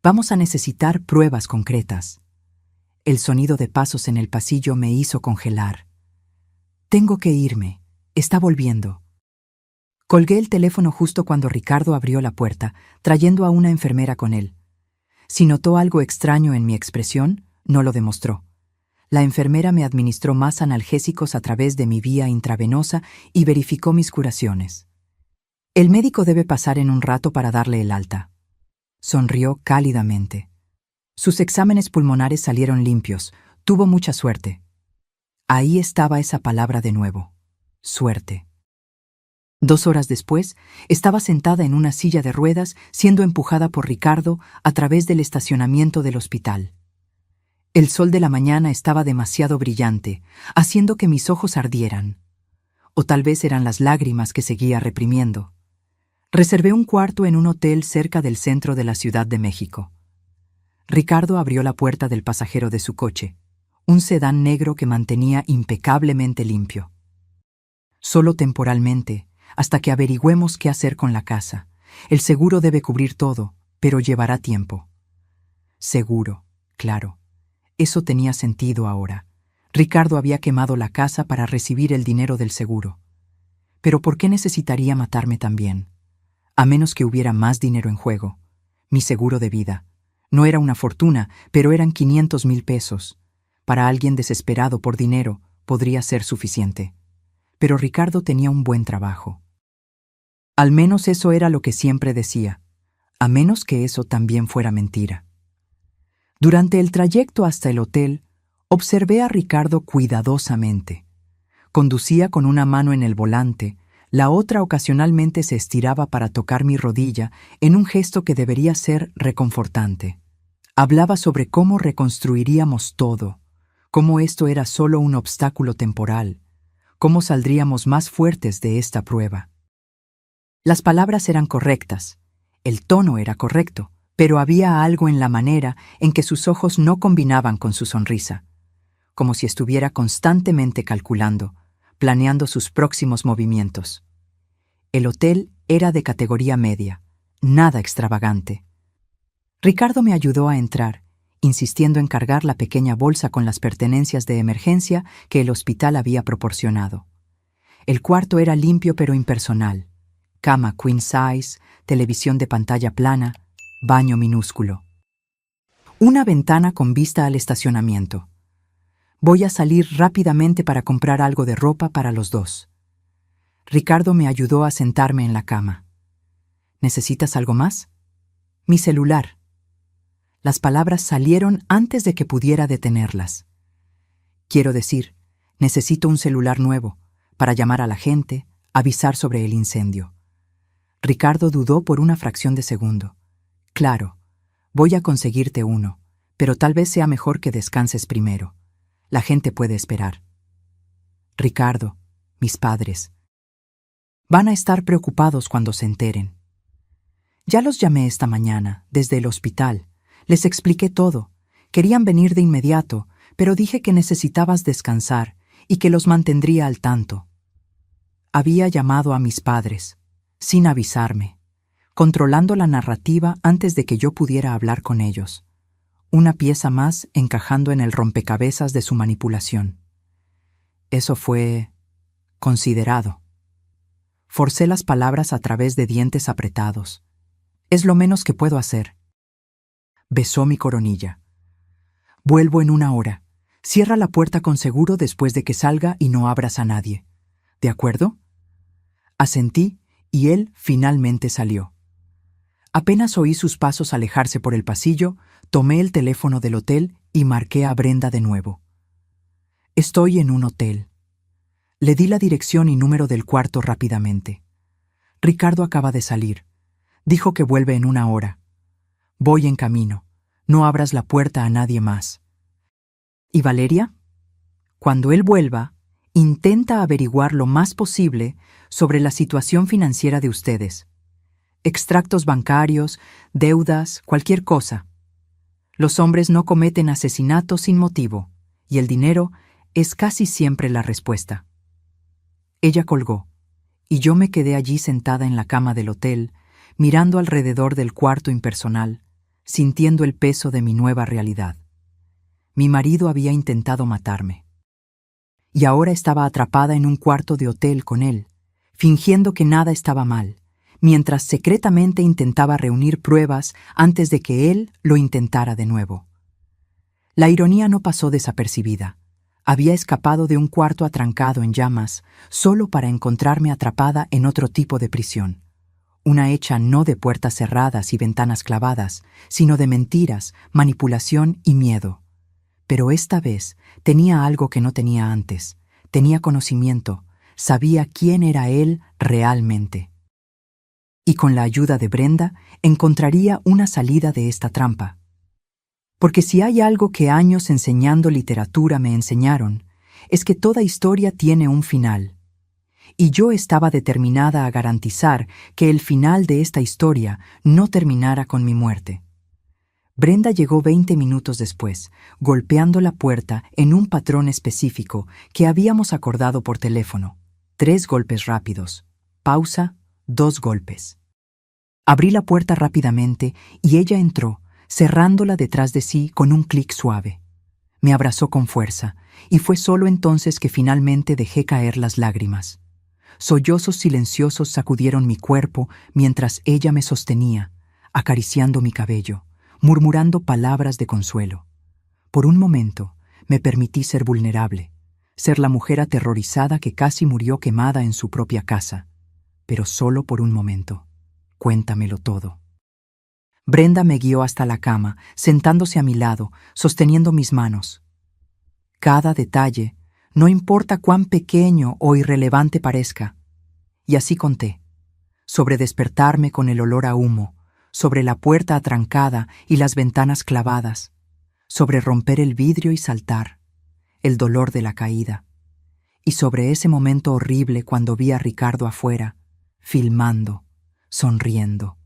Vamos a necesitar pruebas concretas». El sonido de pasos en el pasillo me hizo congelar. Tengo que irme. Está volviendo. Colgué el teléfono justo cuando Ricardo abrió la puerta, trayendo a una enfermera con él. Si notó algo extraño en mi expresión, no lo demostró. La enfermera me administró más analgésicos a través de mi vía intravenosa y verificó mis curaciones. El médico debe pasar en un rato para darle el alta. Sonrió cálidamente. Sus exámenes pulmonares salieron limpios. Tuvo mucha suerte. Ahí estaba esa palabra de nuevo. Suerte. 2 horas después, estaba sentada en una silla de ruedas siendo empujada por Ricardo a través del estacionamiento del hospital. El sol de la mañana estaba demasiado brillante, haciendo que mis ojos ardieran. O tal vez eran las lágrimas que seguía reprimiendo. Reservé un cuarto en un hotel cerca del centro de la Ciudad de México. Ricardo abrió la puerta del pasajero de su coche, un sedán negro que mantenía impecablemente limpio. Solo temporalmente, hasta que averigüemos qué hacer con la casa. El seguro debe cubrir todo, pero llevará tiempo. Seguro, claro. Eso tenía sentido ahora. Ricardo había quemado la casa para recibir el dinero del seguro. Pero ¿por qué necesitaría matarme también? A menos que hubiera más dinero en juego. Mi seguro de vida. No era una fortuna, pero eran 500,000 pesos. Para alguien desesperado por dinero, podría ser suficiente. Pero Ricardo tenía un buen trabajo. Al menos eso era lo que siempre decía, a menos que eso también fuera mentira. Durante el trayecto hasta el hotel, observé a Ricardo cuidadosamente. Conducía con una mano en el volante, la otra ocasionalmente se estiraba para tocar mi rodilla en un gesto que debería ser reconfortante. Hablaba sobre cómo reconstruiríamos todo, cómo esto era solo un obstáculo temporal, cómo saldríamos más fuertes de esta prueba. Las palabras eran correctas, el tono era correcto, pero había algo en la manera en que sus ojos no combinaban con su sonrisa, como si estuviera constantemente calculando, planeando sus próximos movimientos. El hotel era de categoría media, nada extravagante. Ricardo me ayudó a entrar, insistiendo en cargar la pequeña bolsa con las pertenencias de emergencia que el hospital había proporcionado. El cuarto era limpio pero impersonal. Cama queen size, televisión de pantalla plana, baño minúsculo. Una ventana con vista al estacionamiento. Voy a salir rápidamente para comprar algo de ropa para los dos. Ricardo me ayudó a sentarme en la cama. ¿Necesitas algo más? Mi celular. Las palabras salieron antes de que pudiera detenerlas. Quiero decir, necesito un celular nuevo para llamar a la gente, avisar sobre el incendio. Ricardo dudó por una fracción de segundo. Claro, voy a conseguirte uno, pero tal vez sea mejor que descanses primero. La gente puede esperar. Ricardo, mis padres. Van a estar preocupados cuando se enteren. Ya los llamé esta mañana, desde el hospital. Les expliqué todo. Querían venir de inmediato, pero dije que necesitabas descansar y que los mantendría al tanto. Había llamado a mis padres, sin avisarme, controlando la narrativa antes de que yo pudiera hablar con ellos. Una pieza más encajando en el rompecabezas de su manipulación. Eso fue considerado. Forcé las palabras a través de dientes apretados. Es lo menos que puedo hacer. Besó mi coronilla. Vuelvo en 1 hora. Cierra la puerta con seguro después de que salga y no abras a nadie. ¿De acuerdo? Asentí y él finalmente salió. Apenas oí sus pasos alejarse por el pasillo, tomé el teléfono del hotel y marqué a Brenda de nuevo. Estoy en un hotel. Le di la dirección y número del cuarto rápidamente. Ricardo acaba de salir. Dijo que vuelve en 1 hora. Voy en camino. No abras la puerta a nadie más. ¿Y Valeria? Cuando él vuelva, intenta averiguar lo más posible sobre la situación financiera de ustedes. Extractos bancarios, deudas, cualquier cosa. Los hombres no cometen asesinatos sin motivo, y el dinero es casi siempre la respuesta. Ella colgó, y yo me quedé allí sentada en la cama del hotel, mirando alrededor del cuarto impersonal, sintiendo el peso de mi nueva realidad. Mi marido había intentado matarme. y ahora estaba atrapada en un cuarto de hotel con él, fingiendo que nada estaba mal, mientras secretamente intentaba reunir pruebas antes de que él lo intentara de nuevo. La ironía no pasó desapercibida. Había escapado de un cuarto atrancado en llamas solo para encontrarme atrapada en otro tipo de prisión. Una hecha no de puertas cerradas y ventanas clavadas, sino de mentiras, manipulación y miedo. Pero esta vez tenía algo que no tenía antes. Tenía conocimiento, sabía quién era él realmente. Y con la ayuda de Brenda encontraría una salida de esta trampa. Porque si hay algo que años enseñando literatura me enseñaron, es que toda historia tiene un final. Y yo estaba determinada a garantizar que el final de esta historia no terminara con mi muerte. Brenda llegó 20 minutos después, golpeando la puerta en un patrón específico que habíamos acordado por teléfono. 3 golpes rápidos. Pausa, 2 golpes. Abrí la puerta rápidamente y ella entró, cerrándola detrás de sí con un clic suave. Me abrazó con fuerza, y fue solo entonces que finalmente dejé caer las lágrimas. Sollozos silenciosos sacudieron mi cuerpo mientras ella me sostenía, acariciando mi cabello, murmurando palabras de consuelo. Por un momento, me permití ser vulnerable, ser la mujer aterrorizada que casi murió quemada en su propia casa. Pero solo por un momento. Cuéntamelo todo. Brenda me guió hasta la cama, sentándose a mi lado, sosteniendo mis manos. Cada detalle, no importa cuán pequeño o irrelevante parezca. Y así conté. Sobre despertarme con el olor a humo, sobre la puerta atrancada y las ventanas clavadas, sobre romper el vidrio y saltar, el dolor de la caída, y sobre ese momento horrible cuando vi a Ricardo afuera, filmando, sonriendo.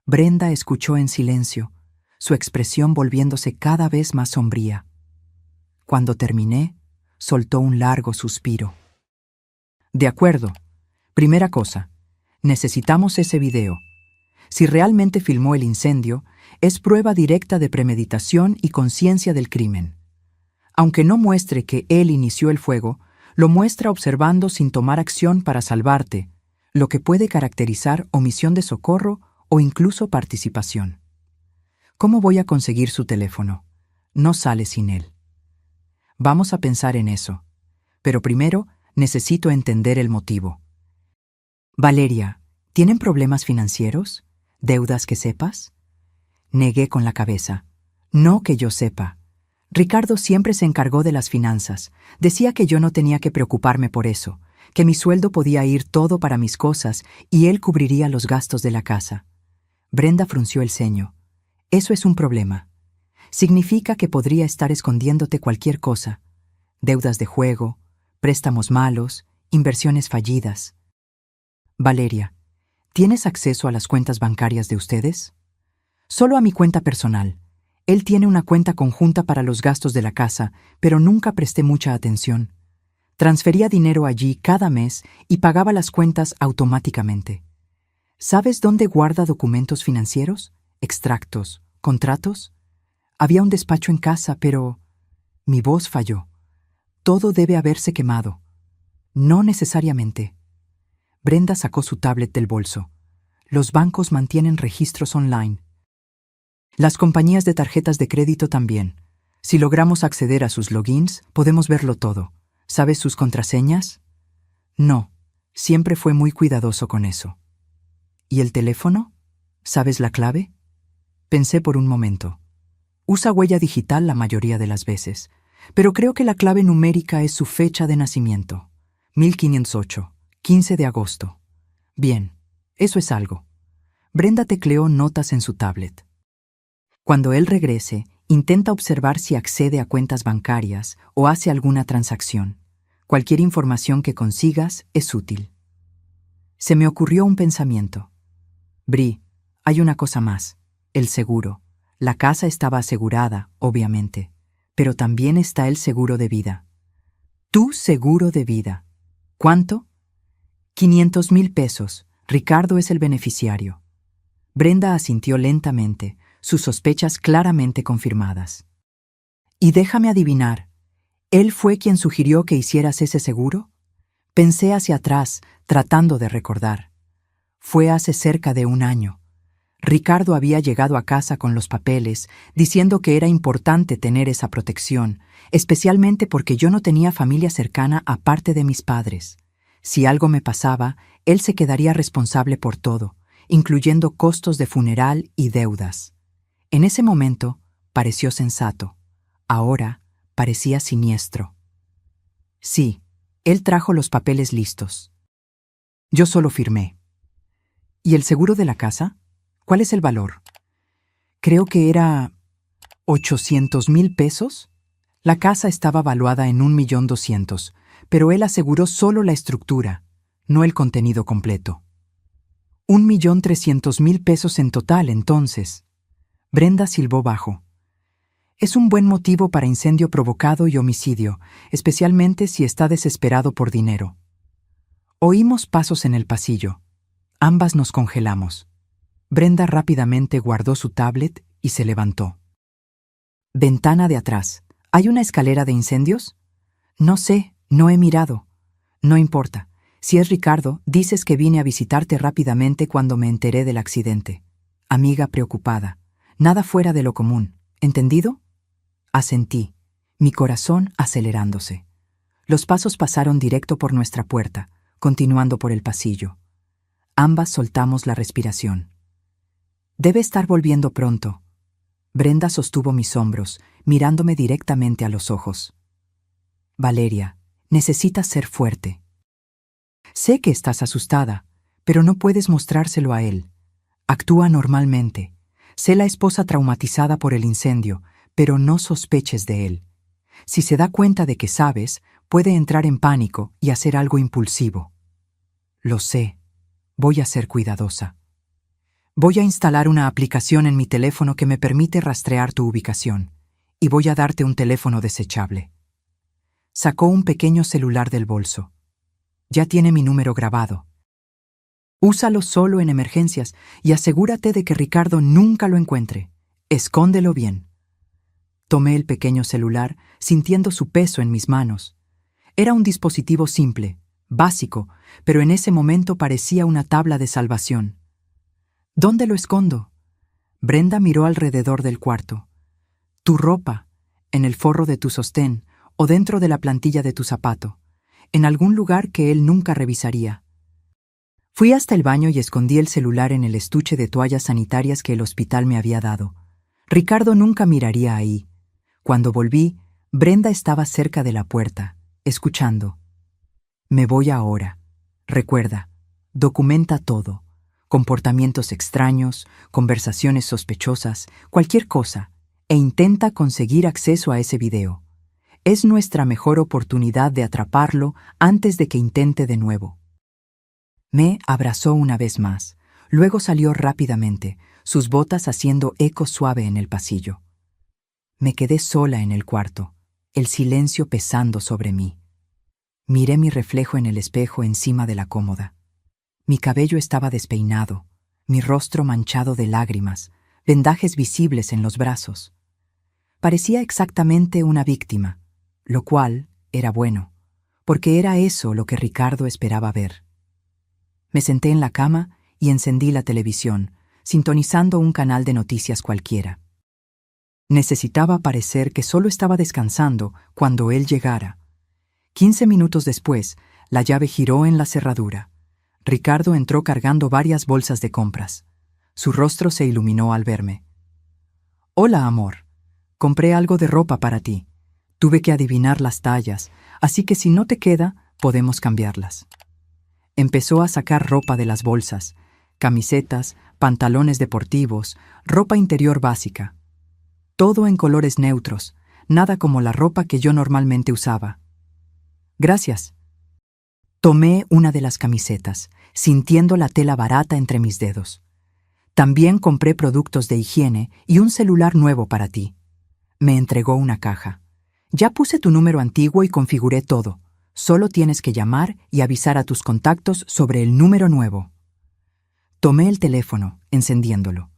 Brenda escuchó en silencio, su expresión volviéndose cada vez más sombría. Cuando terminé, soltó un largo suspiro. De acuerdo. Primera cosa, necesitamos ese video. Si realmente filmó el incendio, es prueba directa de premeditación y conciencia del crimen. Aunque no muestre que él inició el fuego, lo muestra observando sin tomar acción para salvarte, lo que puede caracterizar omisión de socorro o incluso participación. ¿Cómo voy a conseguir su teléfono? No sale sin él. Vamos a pensar en eso. Pero primero, necesito entender el motivo. Valeria, ¿tienen problemas financieros? ¿Deudas que sepas? Negué con la cabeza. No que yo sepa. Ricardo siempre se encargó de las finanzas. Decía que yo no tenía que preocuparme por eso, que mi sueldo podía ir todo para mis cosas y él cubriría los gastos de la casa. Brenda frunció el ceño. Eso es un problema. Significa que podría estar escondiéndote cualquier cosa. Deudas de juego, préstamos malos, inversiones fallidas. Valeria, ¿tienes acceso a las cuentas bancarias de ustedes? Solo a mi cuenta personal. Él tiene una cuenta conjunta para los gastos de la casa, pero nunca presté mucha atención. Transfería dinero allí cada mes y pagaba las cuentas automáticamente. ¿Sabes dónde guarda documentos financieros? ¿Extractos? ¿Contratos? Había un despacho en casa, pero mi voz falló. Todo debe haberse quemado. No necesariamente. Brenda sacó su tablet del bolso. Los bancos mantienen registros online. Las compañías de tarjetas de crédito también. Si logramos acceder a sus logins, podemos verlo todo. ¿Sabes sus contraseñas? No, siempre fue muy cuidadoso con eso. ¿Y el teléfono? ¿Sabes la clave? Pensé por un momento. Usa huella digital la mayoría de las veces, pero creo que la clave numérica es su fecha de nacimiento. 1508, 15 de agosto. Bien, eso es algo. Brenda tecleó notas en su tablet. Cuando él regrese, intenta observar si accede a cuentas bancarias o hace alguna transacción. Cualquier información que consigas es útil. Se me ocurrió un pensamiento. Bri, hay una cosa más. El seguro. La casa estaba asegurada, obviamente, pero también está el seguro de vida. Tu seguro de vida. ¿Cuánto? 500,000 pesos. Ricardo es el beneficiario. Brenda asintió lentamente, sus sospechas claramente confirmadas. Y déjame adivinar, ¿Él fue quien sugirió que hicieras ese seguro? Pensé hacia atrás, tratando de recordar. Fue hace cerca de un año. Ricardo había llegado a casa con los papeles, diciendo que era importante tener esa protección, especialmente porque yo no tenía familia cercana aparte de mis padres. Si algo me pasaba, él se quedaría responsable por todo, incluyendo costos de funeral y deudas. En ese momento, pareció sensato. Ahora, parecía siniestro. Sí, él trajo los papeles listos. Yo solo firmé. ¿Y el seguro de la casa? ¿Cuál es el valor? Creo que era 800,000 pesos. La casa estaba valuada en 1,200,000, pero él aseguró solo la estructura, no el contenido completo. 1,300,000 pesos en total, entonces. Brenda silbó bajo. Es un buen motivo para incendio provocado y homicidio, especialmente si está desesperado por dinero. Oímos pasos en el pasillo. Ambas nos congelamos. Brenda rápidamente guardó su tablet y se levantó. Ventana de atrás. ¿Hay una escalera de incendios? No sé, no he mirado. No importa. Si es Ricardo, dices que vine a visitarte rápidamente cuando me enteré del accidente. Amiga preocupada. Nada fuera de lo común. ¿Entendido? Asentí, mi corazón acelerándose. Los pasos pasaron directo por nuestra puerta, continuando por el pasillo. Ambas soltamos la respiración. Debe estar volviendo pronto. Brenda sostuvo mis hombros, mirándome directamente a los ojos. Valeria, necesitas ser fuerte. Sé que estás asustada, pero no puedes mostrárselo a él. Actúa normalmente. Sé la esposa traumatizada por el incendio, pero no sospeches de él. Si se da cuenta de que sabes, puede entrar en pánico y hacer algo impulsivo. Lo sé. Voy a ser cuidadosa. Voy a instalar una aplicación en mi teléfono que me permite rastrear tu ubicación, y voy a darte un teléfono desechable. Sacó un pequeño celular del bolso. Ya tiene mi número grabado. Úsalo solo en emergencias y asegúrate de que Ricardo nunca lo encuentre. Escóndelo bien. Tomé el pequeño celular, sintiendo su peso en mis manos. Era un dispositivo simple, básico, pero en ese momento parecía una tabla de salvación. ¿Dónde lo escondo? Brenda miró alrededor del cuarto. Tu ropa, en el forro de tu sostén o dentro de la plantilla de tu zapato, en algún lugar que él nunca revisaría. Fui hasta el baño y escondí el celular en el estuche de toallas sanitarias que el hospital me había dado. Ricardo nunca miraría ahí. Cuando volví, Brenda estaba cerca de la puerta, escuchando. Me voy ahora. Recuerda, documenta todo. Comportamientos extraños, conversaciones sospechosas, cualquier cosa, e intenta conseguir acceso a ese video. Es nuestra mejor oportunidad de atraparlo antes de que intente de nuevo. Me abrazó una vez más, luego salió rápidamente, sus botas haciendo eco suave en el pasillo. Me quedé sola en el cuarto, el silencio pesando sobre mí. Miré mi reflejo en el espejo encima de la cómoda. Mi cabello estaba despeinado, mi rostro manchado de lágrimas, vendajes visibles en los brazos. Parecía exactamente una víctima, lo cual era bueno, porque era eso lo que Ricardo esperaba ver. Me senté en la cama y encendí la televisión, sintonizando un canal de noticias cualquiera. Necesitaba parecer que solo estaba descansando cuando él llegara. 15 minutos después, la llave giró en la cerradura. Ricardo entró cargando varias bolsas de compras. Su rostro se iluminó al verme. Hola, amor. Compré algo de ropa para ti. Tuve que adivinar las tallas, así que si no te queda, podemos cambiarlas. Empezó a sacar ropa de las bolsas, camisetas, pantalones deportivos, ropa interior básica. Todo en colores neutros, nada como la ropa que yo normalmente usaba. Gracias. Tomé una de las camisetas, sintiendo la tela barata entre mis dedos. También compré productos de higiene y un celular nuevo para ti. Me entregó una caja. Ya puse tu número antiguo y configuré todo. Solo tienes que llamar y avisar a tus contactos sobre el número nuevo. Tomé el teléfono, encendiéndolo.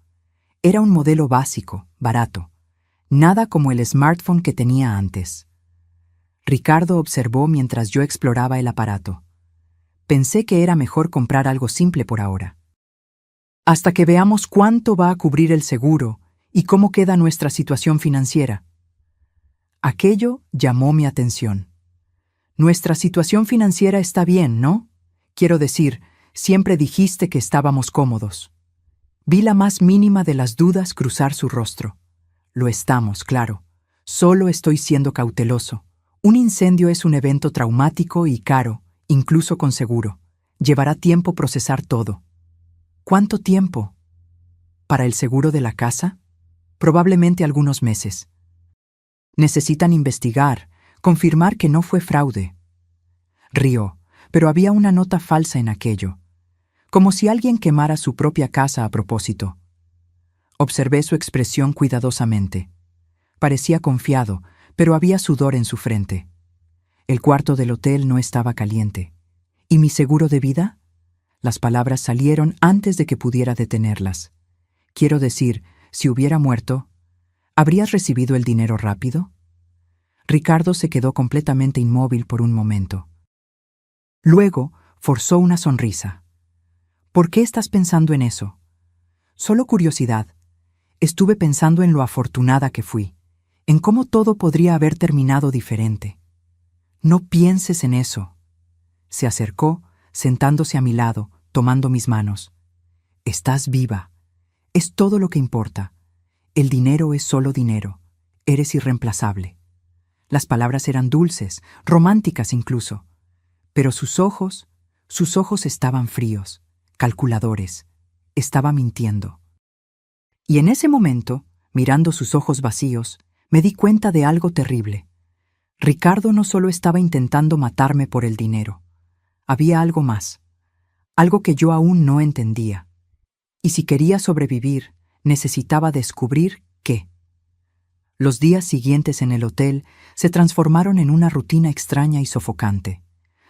Era un modelo básico, barato. Nada como el smartphone que tenía antes. Ricardo observó mientras yo exploraba el aparato. Pensé que era mejor comprar algo simple por ahora. Hasta que veamos cuánto va a cubrir el seguro y cómo queda nuestra situación financiera. Aquello llamó mi atención. Nuestra situación financiera está bien, ¿no? Quiero decir, siempre dijiste que estábamos cómodos. Vi la más mínima de las dudas cruzar su rostro. Lo estamos, claro. Solo estoy siendo cauteloso. Un incendio es un evento traumático y caro, incluso con seguro. Llevará tiempo procesar todo. ¿Cuánto tiempo? ¿Para el seguro de la casa? Probablemente algunos meses. Necesitan investigar, confirmar que no fue fraude. Rió, pero había una nota falsa en aquello, como si alguien quemara su propia casa a propósito. Observé su expresión cuidadosamente. Parecía confiado, pero había sudor en su frente. El cuarto del hotel no estaba caliente. ¿Y mi seguro de vida? Las palabras salieron antes de que pudiera detenerlas. Quiero decir, si hubiera muerto, ¿habrías recibido el dinero rápido? Ricardo se quedó completamente inmóvil por un momento. Luego, forzó una sonrisa. ¿Por qué estás pensando en eso? Solo curiosidad. Estuve pensando en lo afortunada que fui, en cómo todo podría haber terminado diferente. No pienses en eso. Se acercó, sentándose a mi lado, tomando mis manos. Estás viva. Es todo lo que importa. El dinero es solo dinero. Eres irreemplazable. Las palabras eran dulces, románticas incluso. Pero sus ojos estaban fríos, calculadores. Estaba mintiendo. Y en ese momento, mirando sus ojos vacíos, me di cuenta de algo terrible. Ricardo no solo estaba intentando matarme por el dinero. Había algo más, algo que yo aún no entendía. Y si quería sobrevivir, necesitaba descubrir qué. Los días siguientes en el hotel se transformaron en una rutina extraña y sofocante.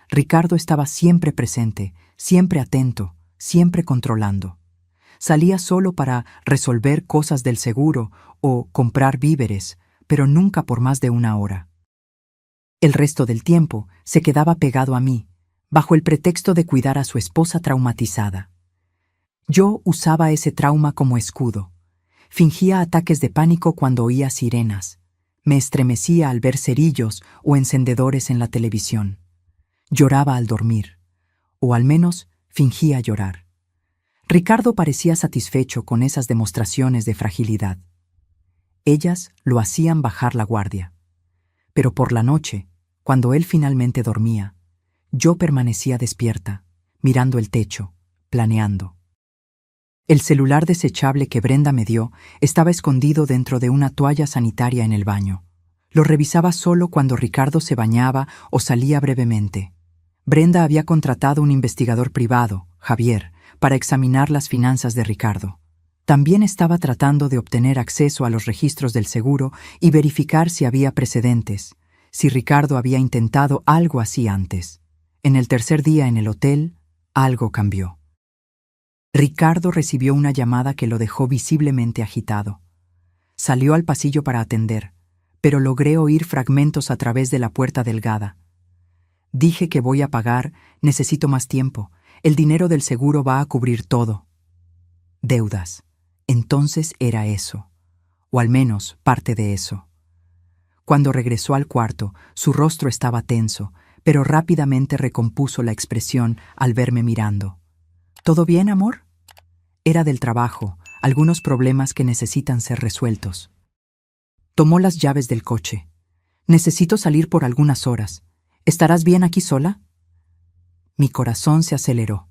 Ricardo estaba siempre presente, siempre atento, siempre controlando. Salía solo para resolver cosas del seguro o comprar víveres, pero nunca por más de una hora. El resto del tiempo se quedaba pegado a mí, bajo el pretexto de cuidar a su esposa traumatizada. Yo usaba ese trauma como escudo. Fingía ataques de pánico cuando oía sirenas. Me estremecía al ver cerillos o encendedores en la televisión. Lloraba al dormir, o al menos fingía llorar. Ricardo parecía satisfecho con esas demostraciones de fragilidad. Ellas lo hacían bajar la guardia. Pero por la noche, cuando él finalmente dormía, yo permanecía despierta, mirando el techo, planeando. El celular desechable que Brenda me dio estaba escondido dentro de una toalla sanitaria en el baño. Lo revisaba solo cuando Ricardo se bañaba o salía brevemente. Brenda había contratado un investigador privado, Javier, para examinar las finanzas de Ricardo. También estaba tratando de obtener acceso a los registros del seguro y verificar si había precedentes, si Ricardo había intentado algo así antes. En el tercer día en el hotel, algo cambió. Ricardo recibió una llamada que lo dejó visiblemente agitado. Salió al pasillo para atender, pero logré oír fragmentos a través de la puerta delgada. Dije que voy a pagar, necesito más tiempo. El dinero del seguro va a cubrir todo. Deudas. Entonces era eso, o al menos parte de eso. Cuando regresó al cuarto, su rostro estaba tenso, pero rápidamente recompuso la expresión al verme mirando. ¿Todo bien, amor? Era del trabajo, algunos problemas que necesitan ser resueltos. Tomó las llaves del coche. Necesito salir por algunas horas. ¿Estarás bien aquí sola? Mi corazón se aceleró.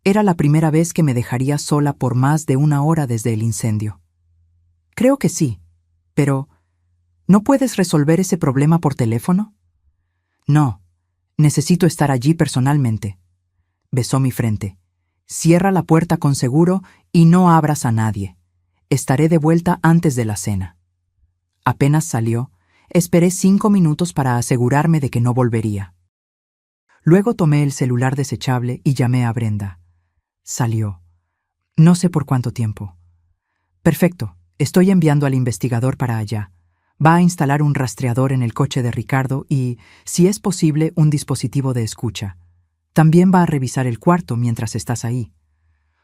Era la primera vez que me dejaría sola por más de una hora desde el incendio. Creo que sí, pero ¿no puedes resolver ese problema por teléfono? No, necesito estar allí personalmente. Besó mi frente. Cierra la puerta con seguro y no abras a nadie. Estaré de vuelta antes de la cena. Apenas salió, esperé 5 minutos para asegurarme de que no volvería. Luego tomé el celular desechable y llamé a Brenda. Salió. No sé por cuánto tiempo. Perfecto, estoy enviando al investigador para allá. Va a instalar un rastreador en el coche de Ricardo y, si es posible, un dispositivo de escucha. También va a revisar el cuarto mientras estás ahí.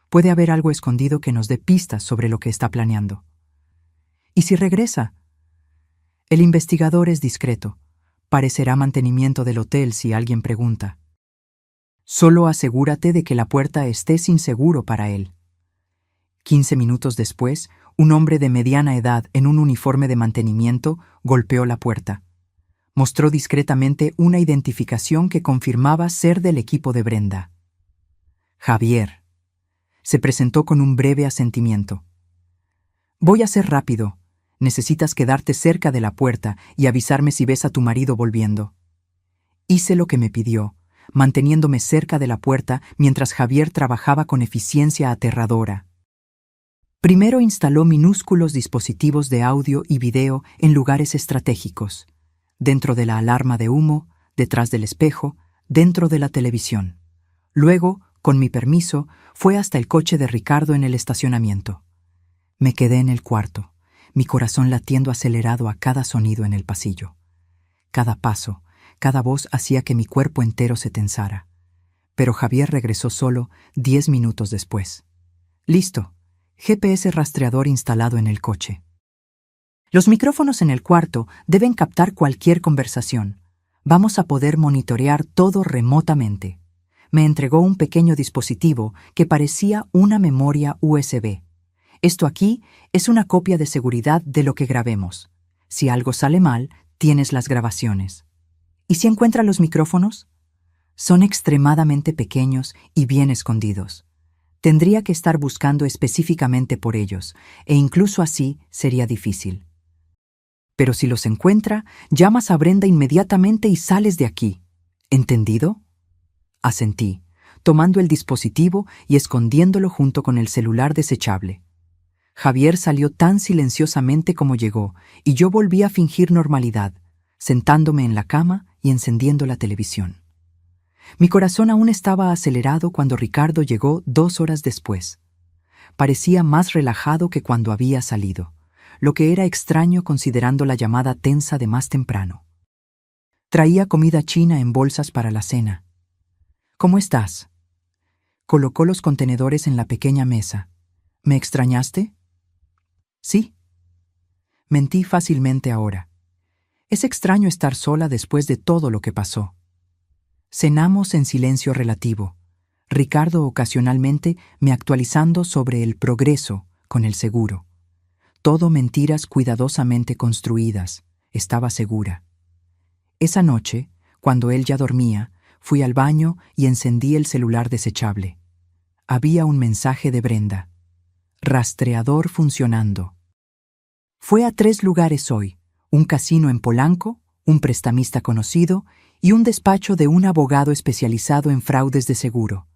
Puede haber algo escondido que nos dé pistas sobre lo que está planeando. ¿Y si regresa? El investigador es discreto. Parecerá mantenimiento del hotel si alguien pregunta. Solo asegúrate de que la puerta esté sin seguro para él. 15 minutos después, un hombre de mediana edad en un uniforme de mantenimiento golpeó la puerta. Mostró discretamente una identificación que confirmaba ser del equipo de Brenda. Javier. Se presentó con un breve asentimiento. Voy a ser rápido. Necesitas quedarte cerca de la puerta y avisarme si ves a tu marido volviendo. Hice lo que me pidió, manteniéndome cerca de la puerta mientras Javier trabajaba con eficiencia aterradora. Primero instaló minúsculos dispositivos de audio y video en lugares estratégicos, dentro de la alarma de humo, detrás del espejo, dentro de la televisión. Luego, con mi permiso, fue hasta el coche de Ricardo en el estacionamiento. Me quedé en el cuarto, mi corazón latiendo acelerado a cada sonido en el pasillo. Cada paso, cada voz hacía que mi cuerpo entero se tensara. Pero Javier regresó solo 10 minutos después. Listo. GPS rastreador instalado en el coche. Los micrófonos en el cuarto deben captar cualquier conversación. Vamos a poder monitorear todo remotamente. Me entregó un pequeño dispositivo que parecía una memoria USB. Esto aquí es una copia de seguridad de lo que grabemos. Si algo sale mal, tienes las grabaciones. ¿Y si encuentra los micrófonos? Son extremadamente pequeños y bien escondidos. Tendría que estar buscando específicamente por ellos, e incluso así sería difícil. Pero si los encuentra, llamas a Brenda inmediatamente y sales de aquí. ¿Entendido? Asentí, tomando el dispositivo y escondiéndolo junto con el celular desechable. Javier salió tan silenciosamente como llegó, y yo volví a fingir normalidad, sentándome en la cama y encendiendo la televisión. Mi corazón aún estaba acelerado cuando Ricardo llegó 2 horas después. Parecía más relajado que cuando había salido, lo que era extraño considerando la llamada tensa de más temprano. Traía comida china en bolsas para la cena. ¿Cómo estás? Colocó los contenedores en la pequeña mesa. ¿Me extrañaste? Sí. Mentí fácilmente ahora. Es extraño estar sola después de todo lo que pasó. Cenamos en silencio relativo, Ricardo ocasionalmente me actualizando sobre el progreso con el seguro. Todo mentiras cuidadosamente construidas, estaba segura. Esa noche, cuando él ya dormía, fui al baño y encendí el celular desechable. Había un mensaje de Brenda. Rastreador funcionando. Fue a 3 lugares hoy, un casino en Polanco, un prestamista conocido y un despacho de un abogado especializado en fraudes de seguro.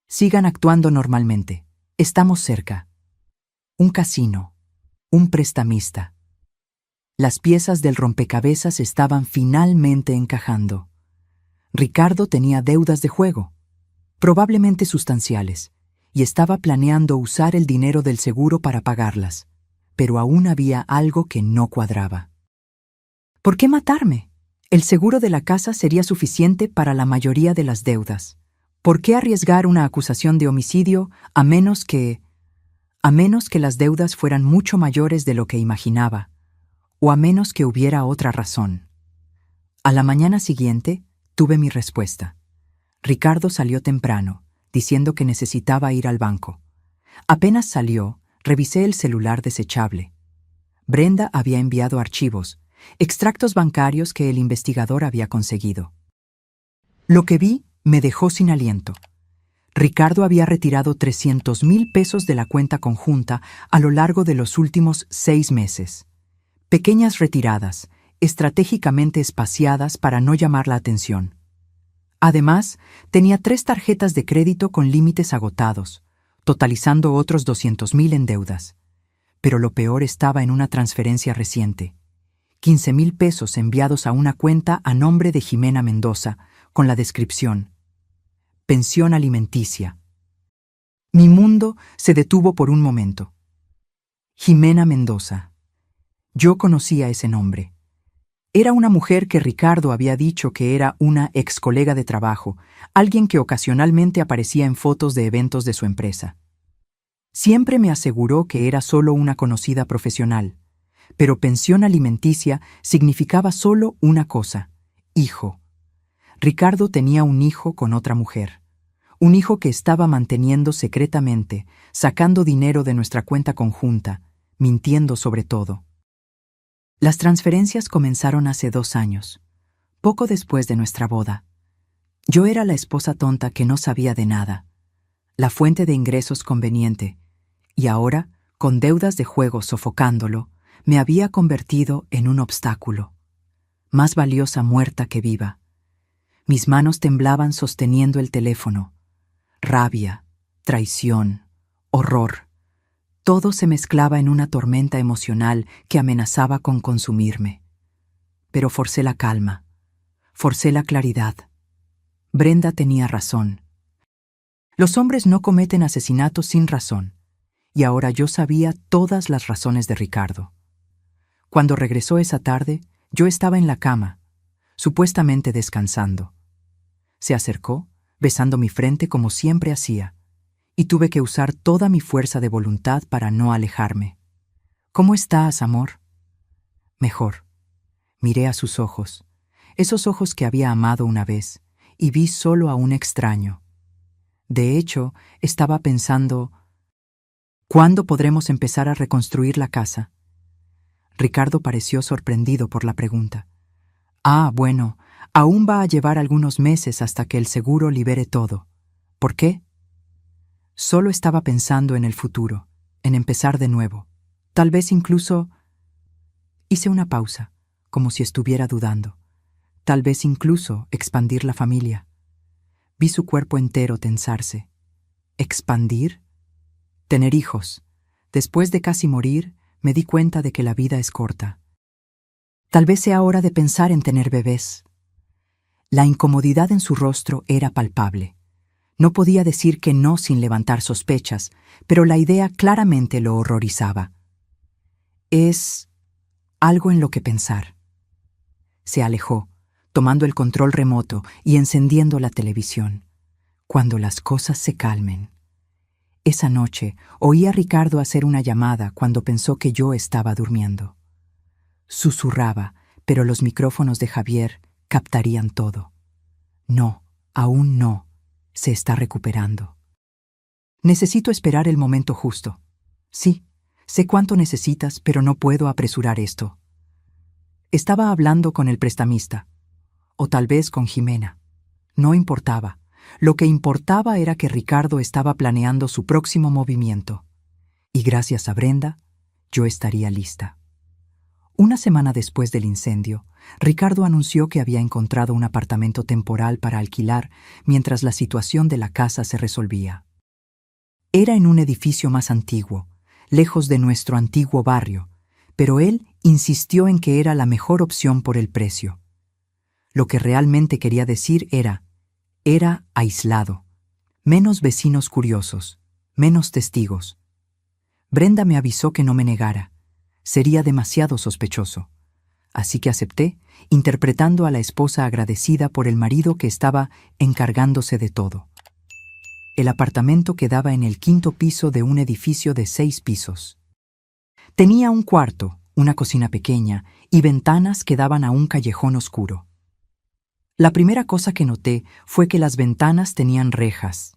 Sigan actuando normalmente. Estamos cerca. Un casino. Un prestamista. Las piezas del rompecabezas estaban finalmente encajando. Ricardo tenía deudas de juego, probablemente sustanciales, y estaba planeando usar el dinero del seguro para pagarlas, pero aún había algo que no cuadraba. ¿Por qué matarme? El seguro de la casa sería suficiente para la mayoría de las deudas. ¿Por qué arriesgar una acusación de homicidio a menos que las deudas fueran mucho mayores de lo que imaginaba, o a menos que hubiera otra razón? A la mañana siguiente, tuve mi respuesta. Ricardo salió temprano, diciendo que necesitaba ir al banco. Apenas salió, revisé el celular desechable. Brenda había enviado archivos, extractos bancarios que el investigador había conseguido. Lo que vi me dejó sin aliento. Ricardo había retirado 300,000 pesos de la cuenta conjunta a lo largo de los últimos 6 meses. Pequeñas retiradas, estratégicamente espaciadas para no llamar la atención. Además, tenía 3 tarjetas de crédito con límites agotados, totalizando otros 200,000 en deudas. Pero lo peor estaba en una transferencia reciente. 15,000 pesos enviados a una cuenta a nombre de Jimena Mendoza, con la descripción: pensión alimenticia. Mi mundo se detuvo por un momento. Jimena Mendoza. Yo conocía ese nombre. Era una mujer que Ricardo había dicho que era una ex colega de trabajo, alguien que ocasionalmente aparecía en fotos de eventos de su empresa. Siempre me aseguró que era solo una conocida profesional, pero pensión alimenticia significaba solo una cosa: hijo. Ricardo tenía un hijo con otra mujer, un hijo que estaba manteniendo secretamente, sacando dinero de nuestra cuenta conjunta, mintiendo sobre todo. Las transferencias comenzaron hace 2 años, poco después de nuestra boda. Yo era la esposa tonta que no sabía de nada, la fuente de ingresos conveniente, y ahora, con deudas de juego sofocándolo, me había convertido en un obstáculo, más valiosa muerta que viva. Mis manos temblaban sosteniendo el teléfono. Rabia, traición, horror. Todo se mezclaba en una tormenta emocional que amenazaba con consumirme. Pero forcé la calma, forcé la claridad. Brenda tenía razón. Los hombres no cometen asesinatos sin razón, y ahora yo sabía todas las razones de Ricardo. Cuando regresó esa tarde, yo estaba en la cama, supuestamente descansando. Se acercó, besando mi frente como siempre hacía, y tuve que usar toda mi fuerza de voluntad para no alejarme. «¿Cómo estás, amor?» «Mejor». Miré a sus ojos, esos ojos que había amado una vez, y vi solo a un extraño. De hecho, estaba pensando, ¿cuándo podremos empezar a reconstruir la casa? Ricardo pareció sorprendido por la pregunta. Bueno, aún va a llevar algunos meses hasta que el seguro libere todo. ¿Por qué? Solo estaba pensando en el futuro, en empezar de nuevo. Tal vez incluso... Hice una pausa, como si estuviera dudando. Tal vez incluso expandir la familia. Vi su cuerpo entero tensarse. ¿Expandir? Tener hijos. Después de casi morir, me di cuenta de que la vida es corta. Tal vez sea hora de pensar en tener bebés. La incomodidad en su rostro era palpable. No podía decir que no sin levantar sospechas, pero la idea claramente lo horrorizaba. Es algo en lo que pensar. Se alejó, tomando el control remoto y encendiendo la televisión. Cuando las cosas se calmen. Esa noche oí a Ricardo hacer una llamada cuando pensó que yo estaba durmiendo. Susurraba, pero los micrófonos de Javier captarían todo. No, aún no. Se está recuperando. Necesito esperar el momento justo. Sí, sé cuánto necesitas, pero no puedo apresurar esto. Estaba hablando con el prestamista, o tal vez con Jimena. No importaba. Lo que importaba era que Ricardo estaba planeando su próximo movimiento. Y gracias a Brenda, yo estaría lista. Una semana después del incendio, Ricardo anunció que había encontrado un apartamento temporal para alquilar mientras la situación de la casa se resolvía. Era en un edificio más antiguo, lejos de nuestro antiguo barrio, pero él insistió en que era la mejor opción por el precio. Lo que realmente quería decir era aislado, menos vecinos curiosos, menos testigos. Brenda me avisó que no me negara. Sería demasiado sospechoso. Así que acepté, interpretando a la esposa agradecida por el marido que estaba encargándose de todo. El apartamento quedaba en el 5º piso de un edificio de 6 pisos. Tenía un cuarto, una cocina pequeña y ventanas que daban a un callejón oscuro. La primera cosa que noté fue que las ventanas tenían rejas.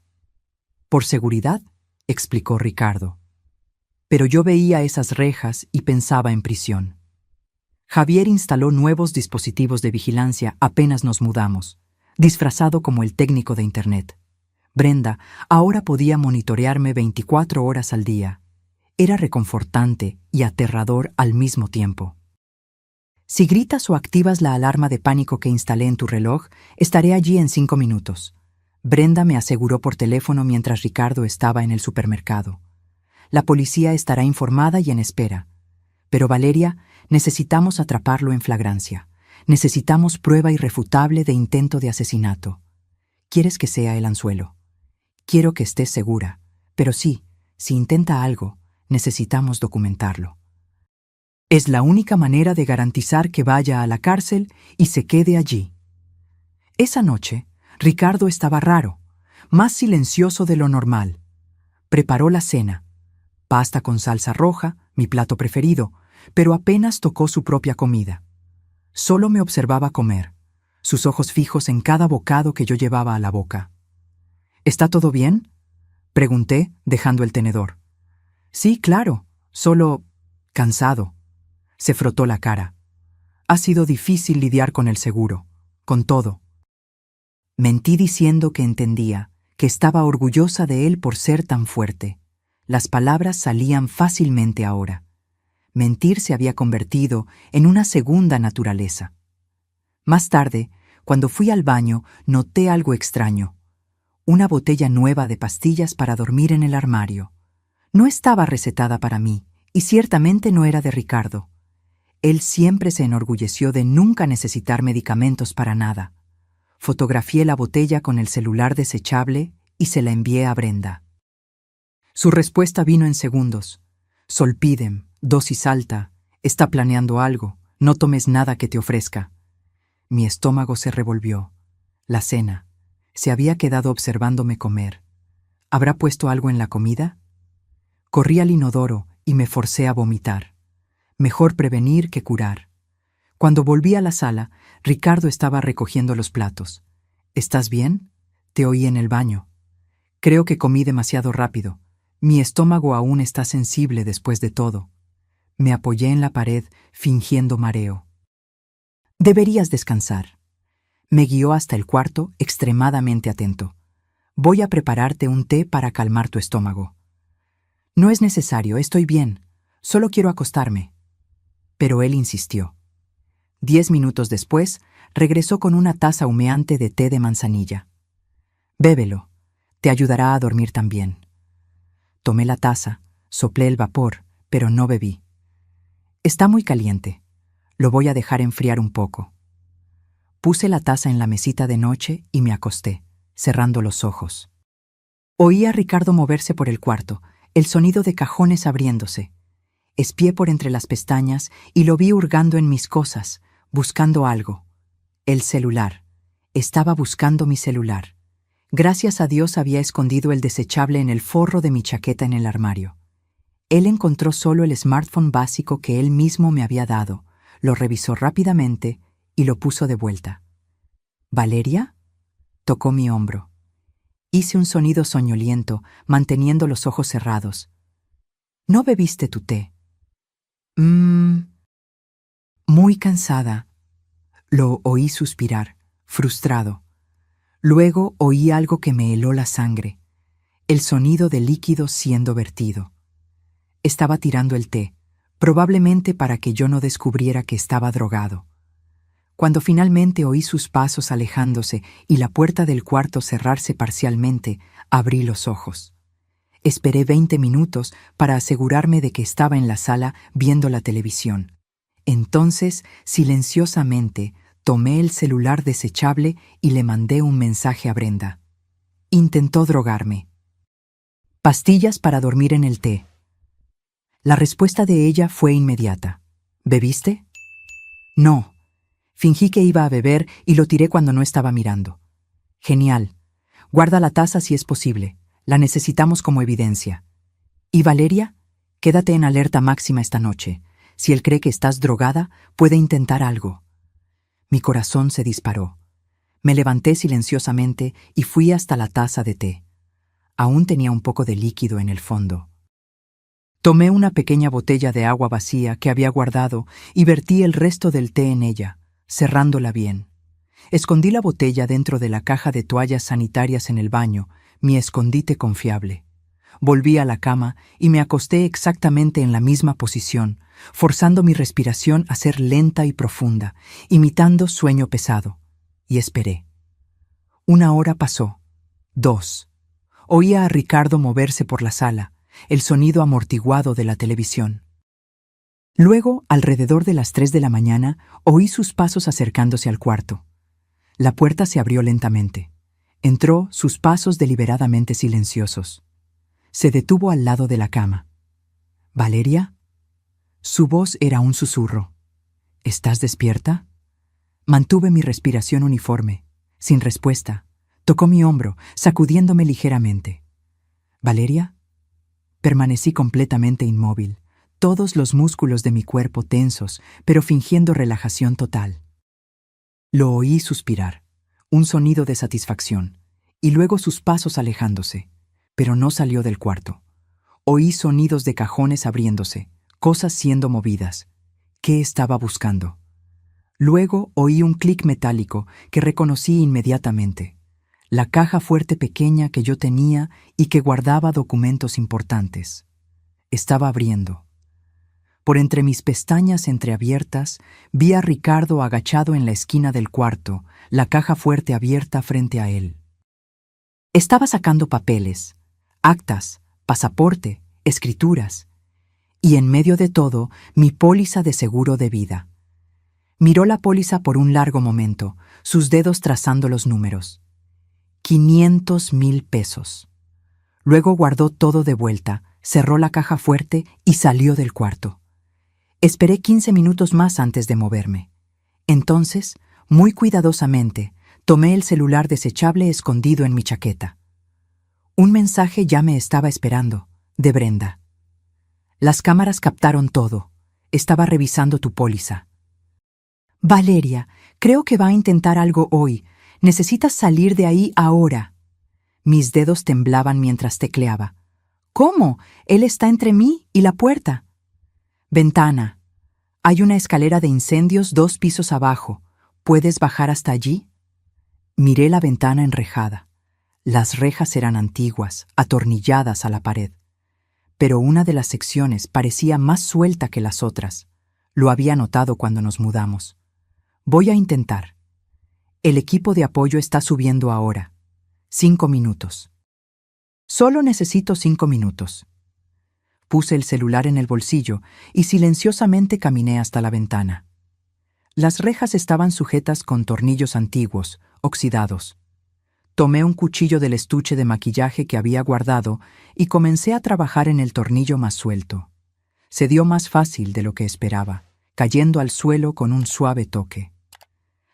«Por seguridad», explicó Ricardo. Pero yo veía esas rejas y pensaba en prisión. Javier instaló nuevos dispositivos de vigilancia apenas nos mudamos, disfrazado como el técnico de Internet. Brenda ahora podía monitorearme 24 horas al día. Era reconfortante y aterrador al mismo tiempo. «Si gritas o activas la alarma de pánico que instalé en tu reloj, estaré allí en 5 minutos», Brenda me aseguró por teléfono mientras Ricardo estaba en el supermercado. «La policía estará informada y en espera. Pero Valeria, necesitamos atraparlo en flagrancia. Necesitamos prueba irrefutable de intento de asesinato. ¿Quieres que sea el anzuelo? Quiero que estés segura. Pero sí, si intenta algo, necesitamos documentarlo». Es la única manera de garantizar que vaya a la cárcel y se quede allí. Esa noche, Ricardo estaba raro, más silencioso de lo normal. Preparó la cena, pasta con salsa roja, mi plato preferido, pero apenas tocó su propia comida. Solo me observaba comer, sus ojos fijos en cada bocado que yo llevaba a la boca. ¿Está todo bien?, pregunté, dejando el tenedor. Sí, claro, solo cansado. Se frotó la cara. Ha sido difícil lidiar con el seguro, con todo. Mentí diciendo que entendía, que estaba orgullosa de él por ser tan fuerte. Las palabras salían fácilmente ahora. Mentir se había convertido en una segunda naturaleza. Más tarde, cuando fui al baño, noté algo extraño. Una botella nueva de pastillas para dormir en el armario. No estaba recetada para mí, y ciertamente no era de Ricardo. Él siempre se enorgulleció de nunca necesitar medicamentos para nada. Fotografié la botella con el celular desechable y se la envié a Brenda. Su respuesta vino en segundos. Solpidem, dosis alta, está planeando algo, no tomes nada que te ofrezca. Mi estómago se revolvió. La cena. Se había quedado observándome comer. ¿Habrá puesto algo en la comida? Corrí al inodoro y me forcé a vomitar. Mejor prevenir que curar. Cuando volví a la sala, Ricardo estaba recogiendo los platos. ¿Estás bien? Te oí en el baño. Creo que comí demasiado rápido. Mi estómago aún está sensible después de todo. Me apoyé en la pared, fingiendo mareo. Deberías descansar. Me guió hasta el cuarto, extremadamente atento. Voy a prepararte un té para calmar tu estómago. No es necesario, estoy bien. Solo quiero acostarme. Pero él insistió. 10 minutos después, regresó con una taza humeante de té de manzanilla. Bébelo. Te ayudará a dormir también. Tomé la taza, soplé el vapor, pero no bebí. Está muy caliente. Lo voy a dejar enfriar un poco. Puse la taza en la mesita de noche y me acosté, cerrando los ojos. Oí a Ricardo moverse por el cuarto, el sonido de cajones abriéndose. Espié por entre las pestañas y lo vi hurgando en mis cosas, buscando algo. El celular. Estaba buscando mi celular. Gracias a Dios había escondido el desechable en el forro de mi chaqueta en el armario. Él encontró solo el smartphone básico que él mismo me había dado, lo revisó rápidamente y lo puso de vuelta. ¿Valeria? Tocó mi hombro. Hice un sonido soñoliento, manteniendo los ojos cerrados. ¿No bebiste tu té? Muy cansada. Lo oí suspirar, frustrado. Luego oí algo que me heló la sangre, el sonido de líquido siendo vertido. Estaba tirando el té, probablemente para que yo no descubriera que estaba drogado. Cuando finalmente oí sus pasos alejándose y la puerta del cuarto cerrarse parcialmente, abrí los ojos. Esperé 20 minutos para asegurarme de que estaba en la sala viendo la televisión. Entonces, silenciosamente, tomé el celular desechable y le mandé un mensaje a Brenda. Intentó drogarme. Pastillas para dormir en el té. La respuesta de ella fue inmediata. ¿Bebiste? No. Fingí que iba a beber y lo tiré cuando no estaba mirando. Genial. Guarda la taza si es posible. La necesitamos como evidencia. ¿Y Valeria? Quédate en alerta máxima esta noche. Si él cree que estás drogada, puede intentar algo. Mi corazón se disparó. Me levanté silenciosamente y fui hasta la taza de té. Aún tenía un poco de líquido en el fondo. Tomé una pequeña botella de agua vacía que había guardado y vertí el resto del té en ella, cerrándola bien. Escondí la botella dentro de la caja de toallas sanitarias en el baño, mi escondite confiable. Volví a la cama y me acosté exactamente en la misma posición, forzando mi respiración a ser lenta y profunda, imitando sueño pesado. Y esperé. 1 hora pasó. 2. Oía a Ricardo moverse por la sala, el sonido amortiguado de la televisión. Luego, alrededor de las 3 de la mañana, oí sus pasos acercándose al cuarto. La puerta se abrió lentamente. Entró, sus pasos deliberadamente silenciosos. Se detuvo al lado de la cama. ¿Valeria? Su voz era un susurro. ¿Estás despierta? Mantuve mi respiración uniforme. Sin respuesta, tocó mi hombro, sacudiéndome ligeramente. ¿Valeria? Permanecí completamente inmóvil, todos los músculos de mi cuerpo tensos, pero fingiendo relajación total. Lo oí suspirar, un sonido de satisfacción, y luego sus pasos alejándose, pero no salió del cuarto. Oí sonidos de cajones abriéndose, cosas siendo movidas. ¿Qué estaba buscando? Luego oí un clic metálico que reconocí inmediatamente. La caja fuerte pequeña que yo tenía y que guardaba documentos importantes. Estaba abriendo. Por entre mis pestañas entreabiertas, vi a Ricardo agachado en la esquina del cuarto, la caja fuerte abierta frente a él. Estaba sacando papeles, actas, pasaporte, escrituras, y en medio de todo, mi póliza de seguro de vida. Miró la póliza por un largo momento, sus dedos trazando los números. 500,000 pesos. Luego guardó todo de vuelta, cerró la caja fuerte y salió del cuarto. Esperé 15 minutos más antes de moverme. Entonces, muy cuidadosamente, tomé el celular desechable escondido en mi chaqueta. Un mensaje ya me estaba esperando, de Brenda. Las cámaras captaron todo. Estaba revisando tu póliza. Valeria, creo que va a intentar algo hoy. Necesitas salir de ahí ahora. Mis dedos temblaban mientras tecleaba. ¿Cómo? Él está entre mí y la puerta. Ventana. Hay una escalera de incendios 2 pisos abajo. ¿Puedes bajar hasta allí? Miré la ventana enrejada. Las rejas eran antiguas, atornilladas a la pared. Pero una de las secciones parecía más suelta que las otras. Lo había notado cuando nos mudamos. Voy a intentar. El equipo de apoyo está subiendo ahora. 5 minutos. Solo necesito 5 minutos. Puse el celular en el bolsillo y silenciosamente caminé hasta la ventana. Las rejas estaban sujetas con tornillos antiguos, oxidados. Tomé un cuchillo del estuche de maquillaje que había guardado y comencé a trabajar en el tornillo más suelto. Se dio más fácil de lo que esperaba, cayendo al suelo con un suave toque.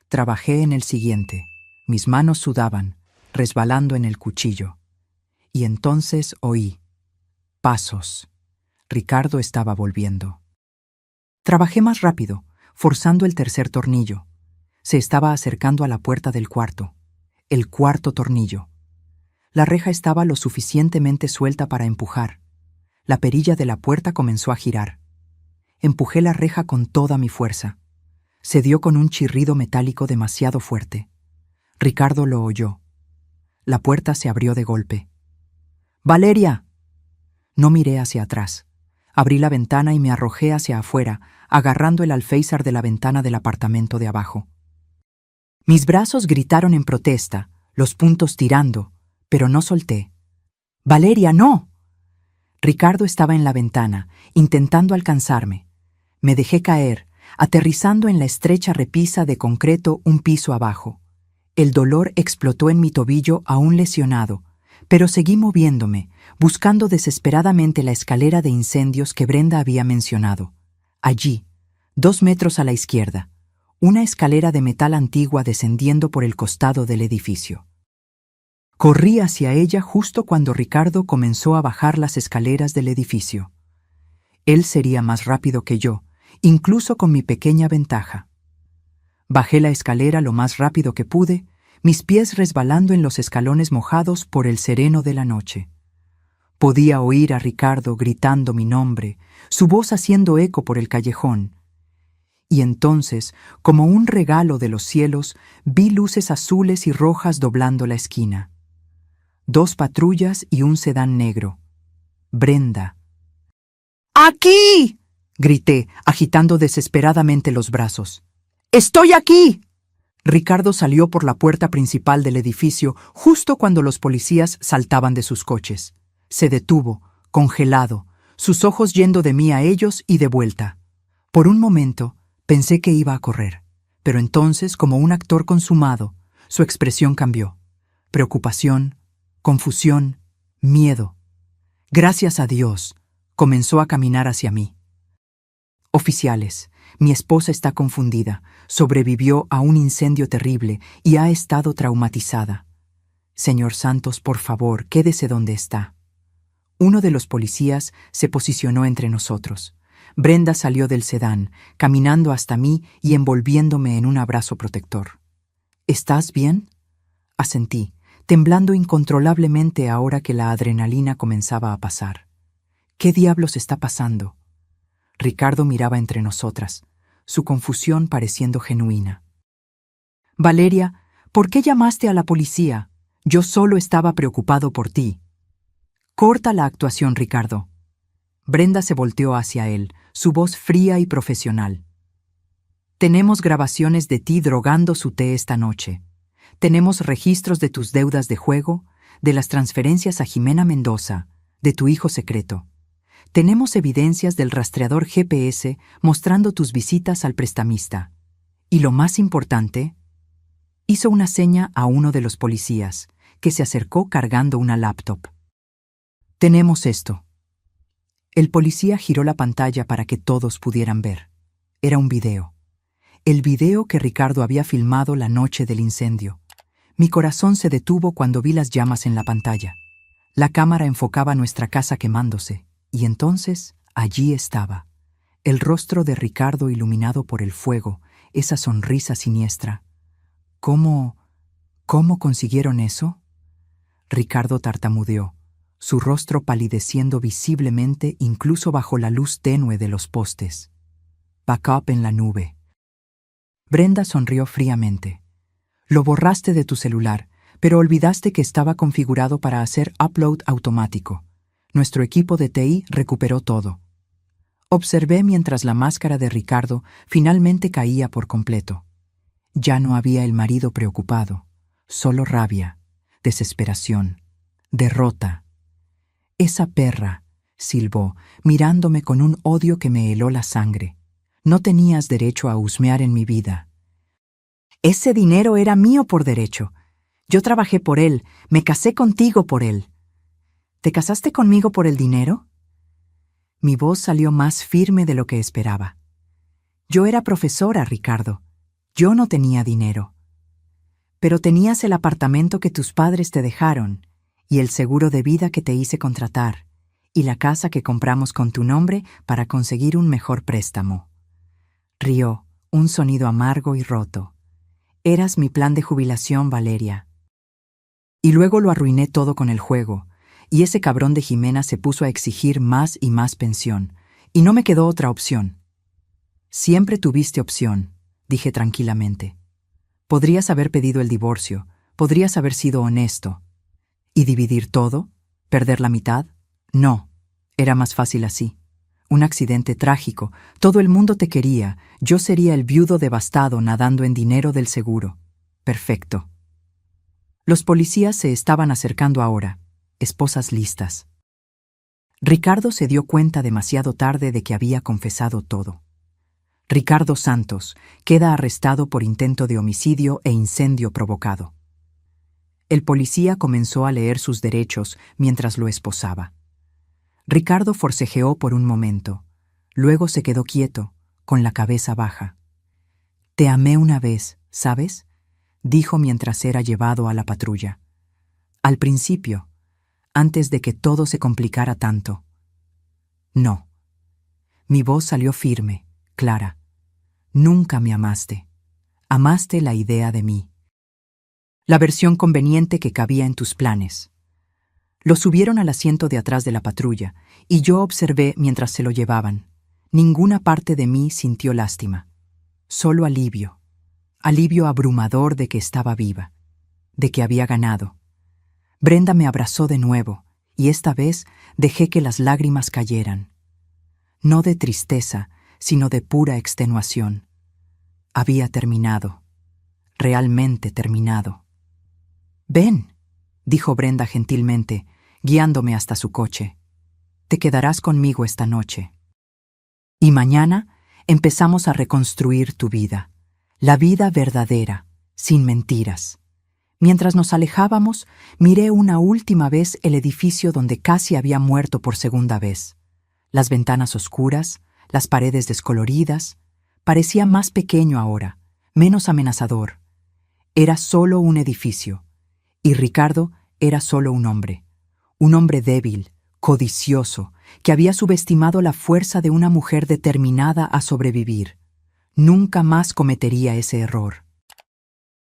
Trabajé en el siguiente. Mis manos sudaban, resbalando en el cuchillo. Y entonces oí pasos. Ricardo estaba volviendo. Trabajé más rápido, forzando el tercer tornillo. Se estaba acercando a la puerta del cuarto. El cuarto tornillo. La reja estaba lo suficientemente suelta para empujar. La perilla de la puerta comenzó a girar. Empujé la reja con toda mi fuerza. Se dio con un chirrido metálico demasiado fuerte. Ricardo lo oyó. La puerta se abrió de golpe. ¡Valeria! No miré hacia atrás. Abrí la ventana y me arrojé hacia afuera, agarrando el alféizar de la ventana del apartamento de abajo. Mis brazos gritaron en protesta, los puntos tirando, pero no solté. ¡Valeria, no! Ricardo estaba en la ventana, intentando alcanzarme. Me dejé caer, aterrizando en la estrecha repisa de concreto un piso abajo. El dolor explotó en mi tobillo aún lesionado, pero seguí moviéndome, buscando desesperadamente la escalera de incendios que Brenda había mencionado. Allí, 2 metros a la izquierda, una escalera de metal antigua descendiendo por el costado del edificio. Corrí hacia ella justo cuando Ricardo comenzó a bajar las escaleras del edificio. Él sería más rápido que yo, incluso con mi pequeña ventaja. Bajé la escalera lo más rápido que pude, mis pies resbalando en los escalones mojados por el sereno de la noche. Podía oír a Ricardo gritando mi nombre, su voz haciendo eco por el callejón. Y entonces, como un regalo de los cielos, vi luces azules y rojas doblando la esquina. 2 patrullas y un sedán negro. Brenda. ¡Aquí! Grité, agitando desesperadamente los brazos. ¡Estoy aquí! Ricardo salió por la puerta principal del edificio justo cuando los policías saltaban de sus coches. Se detuvo, congelado, sus ojos yendo de mí a ellos y de vuelta. Por un momento, pensé que iba a correr, pero entonces, como un actor consumado, su expresión cambió. Preocupación, confusión, miedo. Gracias a Dios, comenzó a caminar hacia mí. Oficiales, mi esposa está confundida, sobrevivió a un incendio terrible y ha estado traumatizada. Señor Santos, por favor, quédese donde está. Uno de los policías se posicionó entre nosotros. Brenda salió del sedán, caminando hasta mí y envolviéndome en un abrazo protector. ¿Estás bien? Asentí, temblando incontrolablemente ahora que la adrenalina comenzaba a pasar. ¿Qué diablos está pasando? Ricardo miraba entre nosotras, su confusión pareciendo genuina. Valeria, ¿por qué llamaste a la policía? Yo solo estaba preocupado por ti. Corta la actuación, Ricardo. Brenda se volteó hacia él, su voz fría y profesional. Tenemos grabaciones de ti drogando su té esta noche. Tenemos registros de tus deudas de juego, de las transferencias a Jimena Mendoza, de tu hijo secreto. Tenemos evidencias del rastreador GPS mostrando tus visitas al prestamista. Y lo más importante, hizo una seña a uno de los policías, que se acercó cargando una laptop. Tenemos esto. El policía giró la pantalla para que todos pudieran ver. Era un video. El video que Ricardo había filmado la noche del incendio. Mi corazón se detuvo cuando vi las llamas en la pantalla. La cámara enfocaba nuestra casa quemándose, y entonces allí estaba, el rostro de Ricardo iluminado por el fuego, esa sonrisa siniestra. ¿Cómo consiguieron eso? Ricardo tartamudeó, su rostro palideciendo visiblemente incluso bajo la luz tenue de los postes. Backup en la nube. Brenda sonrió fríamente. Lo borraste de tu celular, pero olvidaste que estaba configurado para hacer upload automático. Nuestro equipo de TI recuperó todo. Observé mientras la máscara de Ricardo finalmente caía por completo. Ya no había el marido preocupado, solo rabia, desesperación, derrota. Esa perra, silbó, mirándome con un odio que me heló la sangre. No tenías derecho a husmear en mi vida. Ese dinero era mío por derecho. Yo trabajé por él, me casé contigo por él. ¿Te casaste conmigo por el dinero? Mi voz salió más firme de lo que esperaba. Yo era profesora, Ricardo. Yo no tenía dinero. Pero tenías el apartamento que tus padres te dejaron, y el seguro de vida que te hice contratar, y la casa que compramos con tu nombre para conseguir un mejor préstamo. Rió, un sonido amargo y roto. Eras mi plan de jubilación, Valeria. Y luego lo arruiné todo con el juego, y ese cabrón de Jimena se puso a exigir más y más pensión, y no me quedó otra opción. Siempre tuviste opción, dije tranquilamente. Podrías haber pedido el divorcio, podrías haber sido honesto. ¿Y dividir todo? ¿Perder la mitad? No, era más fácil así. Un accidente trágico, todo el mundo te quería, yo sería el viudo devastado nadando en dinero del seguro. Perfecto. Los policías se estaban acercando ahora, esposas listas. Ricardo se dio cuenta demasiado tarde de que había confesado todo. Ricardo Santos queda arrestado por intento de homicidio e incendio provocado. El policía comenzó a leer sus derechos mientras lo esposaba. Ricardo forcejeó por un momento, luego se quedó quieto, con la cabeza baja. «Te amé una vez, ¿sabes?», dijo mientras era llevado a la patrulla. «Al principio, antes de que todo se complicara tanto». «No». Mi voz salió firme, clara. «Nunca me amaste. Amaste la idea de mí. La versión conveniente que cabía en tus planes». Lo subieron al asiento de atrás de la patrulla, y yo observé mientras se lo llevaban. Ninguna parte de mí sintió lástima. Solo alivio. Alivio abrumador de que estaba viva, de que había ganado. Brenda me abrazó de nuevo, y esta vez dejé que las lágrimas cayeran. No de tristeza, sino de pura extenuación. Había terminado. Realmente terminado. «Ven», dijo Brenda gentilmente, guiándome hasta su coche. «Te quedarás conmigo esta noche. Y mañana empezamos a reconstruir tu vida, la vida verdadera, sin mentiras». Mientras nos alejábamos, miré una última vez el edificio donde casi había muerto por segunda vez. Las ventanas oscuras, las paredes descoloridas. Parecía más pequeño ahora, menos amenazador. Era solo un edificio, y Ricardo era solo un hombre débil, codicioso, que había subestimado la fuerza de una mujer determinada a sobrevivir. Nunca más cometería ese error.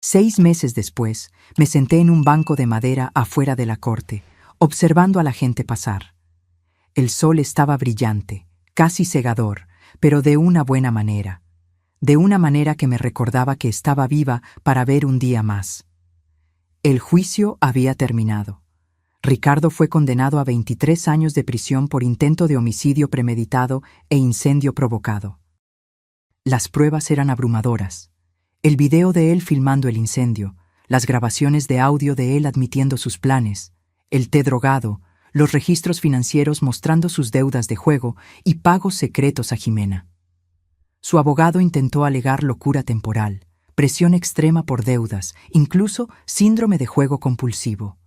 6 meses después, me senté en un banco de madera afuera de la corte, observando a la gente pasar. El sol estaba brillante, casi cegador, pero de una buena manera. De una manera que me recordaba que estaba viva para ver un día más. El juicio había terminado. Ricardo fue condenado a 23 años de prisión por intento de homicidio premeditado e incendio provocado. Las pruebas eran abrumadoras. El video de él filmando el incendio, las grabaciones de audio de él admitiendo sus planes, el té drogado, los registros financieros mostrando sus deudas de juego y pagos secretos a Jimena. Su abogado intentó alegar locura temporal, presión extrema por deudas, incluso síndrome de juego compulsivo.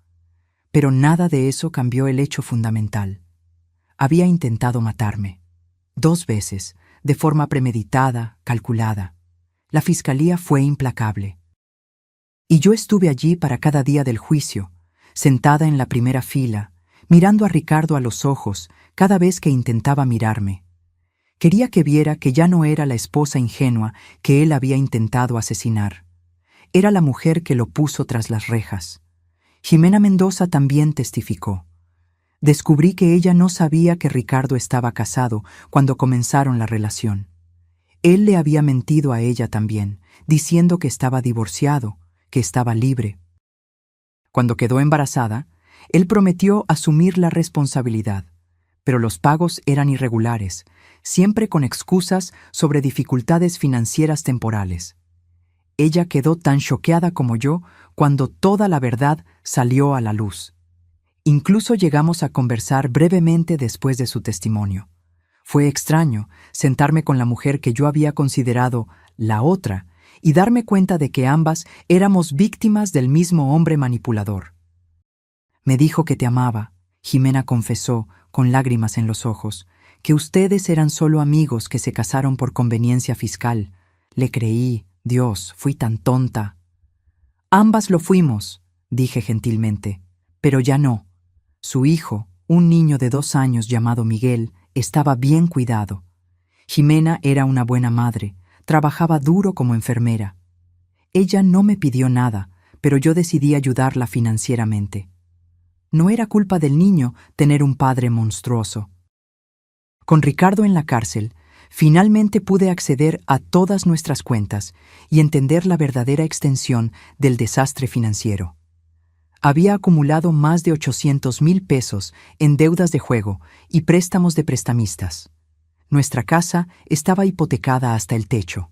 Pero nada de eso cambió el hecho fundamental. Había intentado matarme. 2 veces, de forma premeditada, calculada. La fiscalía fue implacable. Y yo estuve allí para cada día del juicio, sentada en la primera fila, mirando a Ricardo a los ojos cada vez que intentaba mirarme. Quería que viera que ya no era la esposa ingenua que él había intentado asesinar. Era la mujer que lo puso tras las rejas. Jimena Mendoza también testificó. Descubrí que ella no sabía que Ricardo estaba casado cuando comenzaron la relación. Él le había mentido a ella también, diciendo que estaba divorciado, que estaba libre. Cuando quedó embarazada, él prometió asumir la responsabilidad, pero los pagos eran irregulares, siempre con excusas sobre dificultades financieras temporales. Ella quedó tan choqueada como yo cuando toda la verdad salió a la luz. Incluso llegamos a conversar brevemente después de su testimonio. Fue extraño sentarme con la mujer que yo había considerado la otra y darme cuenta de que ambas éramos víctimas del mismo hombre manipulador. Me dijo que te amaba. Jimena confesó, con lágrimas en los ojos, que ustedes eran solo amigos que se casaron por conveniencia fiscal. Le creí. Dios, fui tan tonta. Ambas lo fuimos, dije gentilmente, pero ya no. Su hijo, un niño de 2 años llamado Miguel, estaba bien cuidado. Jimena era una buena madre, trabajaba duro como enfermera. Ella no me pidió nada, pero yo decidí ayudarla financieramente. No era culpa del niño tener un padre monstruoso. Con Ricardo en la cárcel, finalmente pude acceder a todas nuestras cuentas y entender la verdadera extensión del desastre financiero. Había acumulado más de 800,000 pesos en deudas de juego y préstamos de prestamistas. Nuestra casa estaba hipotecada hasta el techo.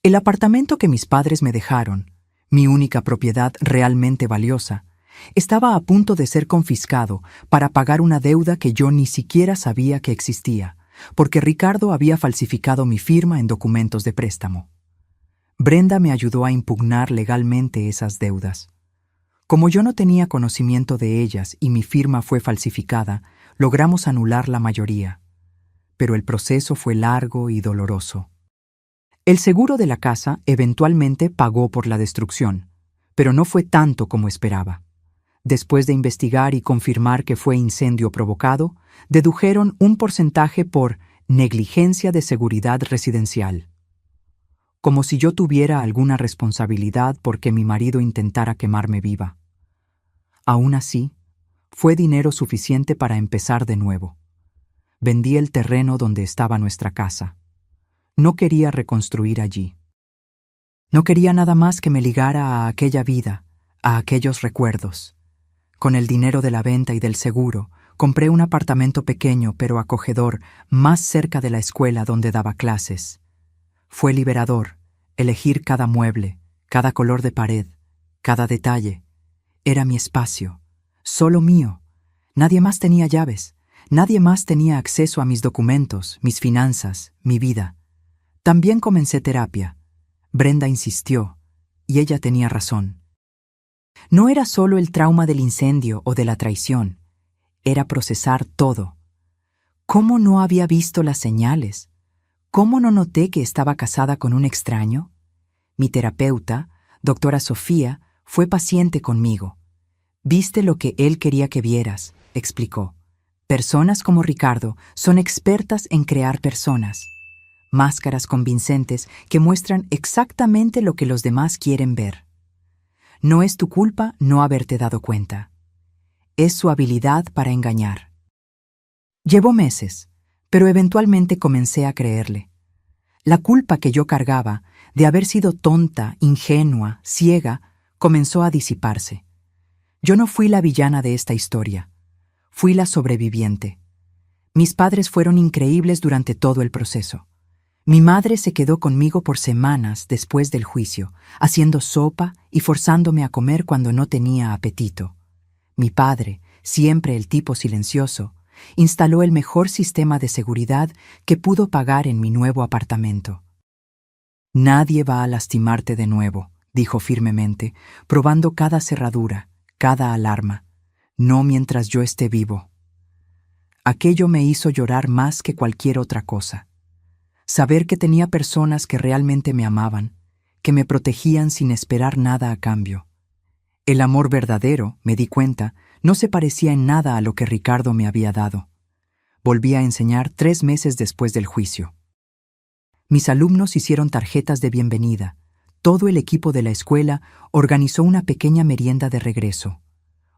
El apartamento que mis padres me dejaron, mi única propiedad realmente valiosa, estaba a punto de ser confiscado para pagar una deuda que yo ni siquiera sabía que existía, porque Ricardo había falsificado mi firma en documentos de préstamo. Brenda me ayudó a impugnar legalmente esas deudas. Como yo no tenía conocimiento de ellas y mi firma fue falsificada, logramos anular la mayoría. Pero el proceso fue largo y doloroso. El seguro de la casa eventualmente pagó por la destrucción, pero no fue tanto como esperaba. Después de investigar y confirmar que fue incendio provocado, dedujeron un porcentaje por negligencia de seguridad residencial. Como si yo tuviera alguna responsabilidad porque mi marido intentara quemarme viva. Aún así, fue dinero suficiente para empezar de nuevo. Vendí el terreno donde estaba nuestra casa. No quería reconstruir allí. No quería nada más que me ligara a aquella vida, a aquellos recuerdos. Con el dinero de la venta y del seguro, compré un apartamento pequeño pero acogedor más cerca de la escuela donde daba clases. Fue liberador elegir cada mueble, cada color de pared, cada detalle. Era mi espacio, solo mío. Nadie más tenía llaves, nadie más tenía acceso a mis documentos, mis finanzas, mi vida. También comencé terapia. Brenda insistió, y ella tenía razón. No era solo el trauma del incendio o de la traición, era procesar todo. ¿Cómo no había visto las señales? ¿Cómo no noté que estaba casada con un extraño? Mi terapeuta, doctora Sofía, fue paciente conmigo. Viste lo que él quería que vieras, explicó. Personas como Ricardo son expertas en crear personas. Máscaras convincentes que muestran exactamente lo que los demás quieren ver. No es tu culpa no haberte dado cuenta. Es su habilidad para engañar. Llevó meses, pero eventualmente comencé a creerle. La culpa que yo cargaba de haber sido tonta, ingenua, ciega, comenzó a disiparse. Yo no fui la villana de esta historia. Fui la sobreviviente. Mis padres fueron increíbles durante todo el proceso. Mi madre se quedó conmigo por semanas después del juicio, haciendo sopa y forzándome a comer cuando no tenía apetito. Mi padre, siempre el tipo silencioso, instaló el mejor sistema de seguridad que pudo pagar en mi nuevo apartamento. Nadie va a lastimarte de nuevo, dijo firmemente, probando cada cerradura, cada alarma. No mientras yo esté vivo. Aquello me hizo llorar más que cualquier otra cosa. Saber que tenía personas que realmente me amaban, que me protegían sin esperar nada a cambio. El amor verdadero, me di cuenta, no se parecía en nada a lo que Ricardo me había dado. Volví a enseñar 3 meses después del juicio. Mis alumnos hicieron tarjetas de bienvenida. Todo el equipo de la escuela organizó una pequeña merienda de regreso.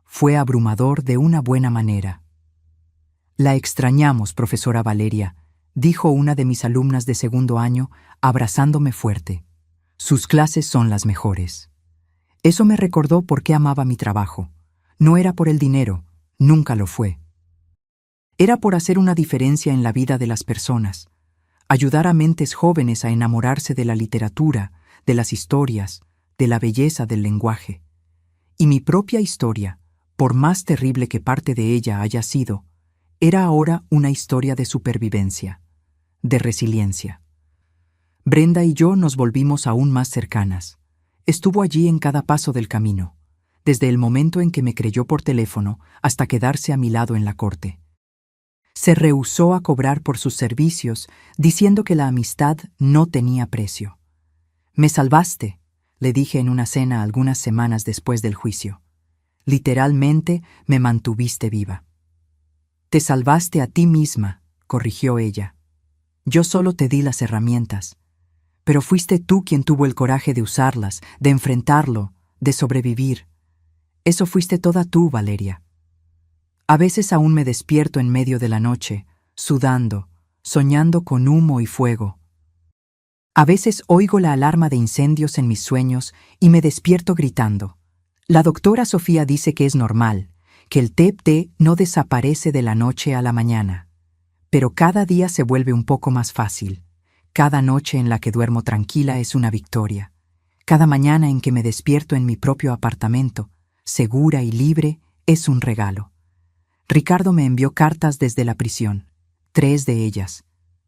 Fue abrumador de una buena manera. La extrañamos, profesora Valeria, dijo una de mis alumnas de segundo año, abrazándome fuerte. Sus clases son las mejores. Eso me recordó por qué amaba mi trabajo. No era por el dinero, nunca lo fue. Era por hacer una diferencia en la vida de las personas, ayudar a mentes jóvenes a enamorarse de la literatura, de las historias, de la belleza del lenguaje. Y mi propia historia, por más terrible que parte de ella haya sido, era ahora una historia de supervivencia, de resiliencia. Brenda y yo nos volvimos aún más cercanas. Estuvo allí en cada paso del camino, desde el momento en que me creyó por teléfono hasta quedarse a mi lado en la corte. Se rehusó a cobrar por sus servicios, diciendo que la amistad no tenía precio. «Me salvaste», le dije en una cena algunas semanas después del juicio. «Literalmente me mantuviste viva». «Te salvaste a ti misma», corrigió ella. «Yo solo te di las herramientas. Pero fuiste tú quien tuvo el coraje de usarlas, de enfrentarlo, de sobrevivir. Eso fuiste toda tú, Valeria». A veces aún me despierto en medio de la noche, sudando, soñando con humo y fuego. A veces oigo la alarma de incendios en mis sueños y me despierto gritando. La doctora Sofía dice que es normal, que el TEP-T no desaparece de la noche a la mañana. Pero cada día se vuelve un poco más fácil. Cada noche en la que duermo tranquila es una victoria. Cada mañana en que me despierto en mi propio apartamento, segura y libre, es un regalo. Ricardo me envió cartas desde la prisión, 3 de ellas.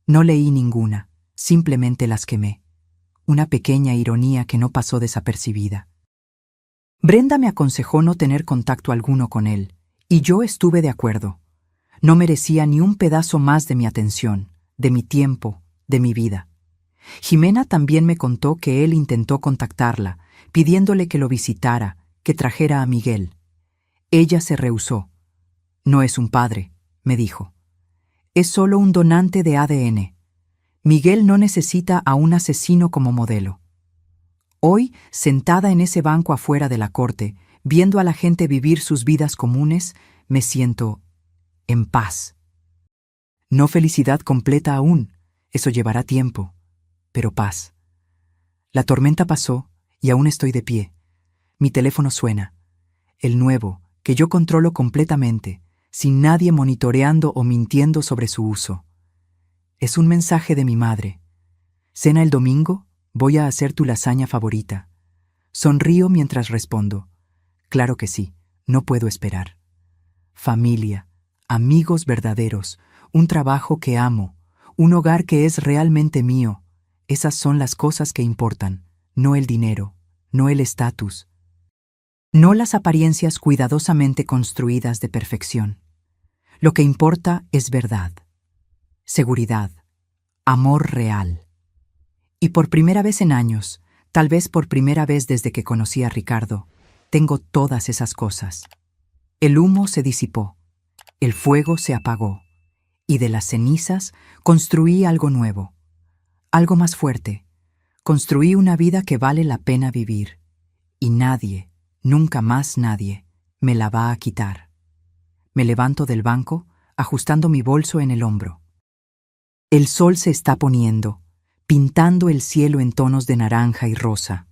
No leí ninguna, simplemente las quemé. Una pequeña ironía que no pasó desapercibida. Brenda me aconsejó no tener contacto alguno con él, y yo estuve de acuerdo. No merecía ni un pedazo más de mi atención, de mi tiempo, de mi vida. Jimena también me contó que él intentó contactarla, pidiéndole que lo visitara, que trajera a Miguel. Ella se rehusó. «No es un padre», me dijo. «Es solo un donante de ADN. Miguel no necesita a un asesino como modelo». Hoy, sentada en ese banco afuera de la corte, viendo a la gente vivir sus vidas comunes, me siento en paz. No felicidad completa aún, eso llevará tiempo, pero paz. La tormenta pasó y aún estoy de pie. Mi teléfono suena. El nuevo, que yo controlo completamente, sin nadie monitoreando o mintiendo sobre su uso. Es un mensaje de mi madre. «Cena el domingo, voy a hacer tu lasaña favorita». Sonrío mientras respondo. «Claro que sí, no puedo esperar». Familia, amigos verdaderos, un trabajo que amo, un hogar que es realmente mío. Esas son las cosas que importan, no el dinero, no el estatus. No las apariencias cuidadosamente construidas de perfección. Lo que importa es verdad. seguridad, amor real. Y por primera vez en años, tal vez por primera vez desde que conocí a Ricardo, tengo todas esas cosas. El humo se disipó, el fuego se apagó, y de las cenizas construí algo nuevo, algo más fuerte. Construí una vida que vale la pena vivir, y nadie, nunca más nadie, me la va a quitar. Me levanto del banco, ajustando mi bolso en el hombro. El sol se está poniendo, pintando el cielo en tonos de naranja y rosa.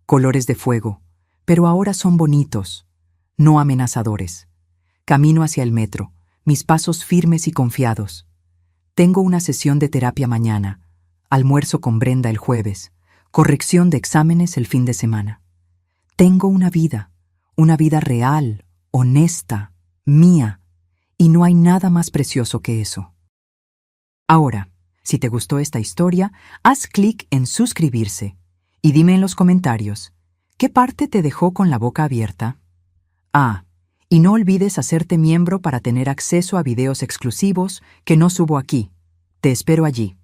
Colores de fuego, pero ahora son bonitos, no amenazadores. Camino hacia el metro, mis pasos firmes y confiados. Tengo una sesión de terapia mañana, almuerzo con Brenda el jueves, corrección de exámenes el fin de semana. Tengo una vida real, honesta, mía, y no hay nada más precioso que eso. Ahora, si te gustó esta historia, haz clic en suscribirse y dime en los comentarios, ¿qué parte te dejó con la boca abierta? Y no olvides hacerte miembro para tener acceso a videos exclusivos que no subo aquí. Te espero allí.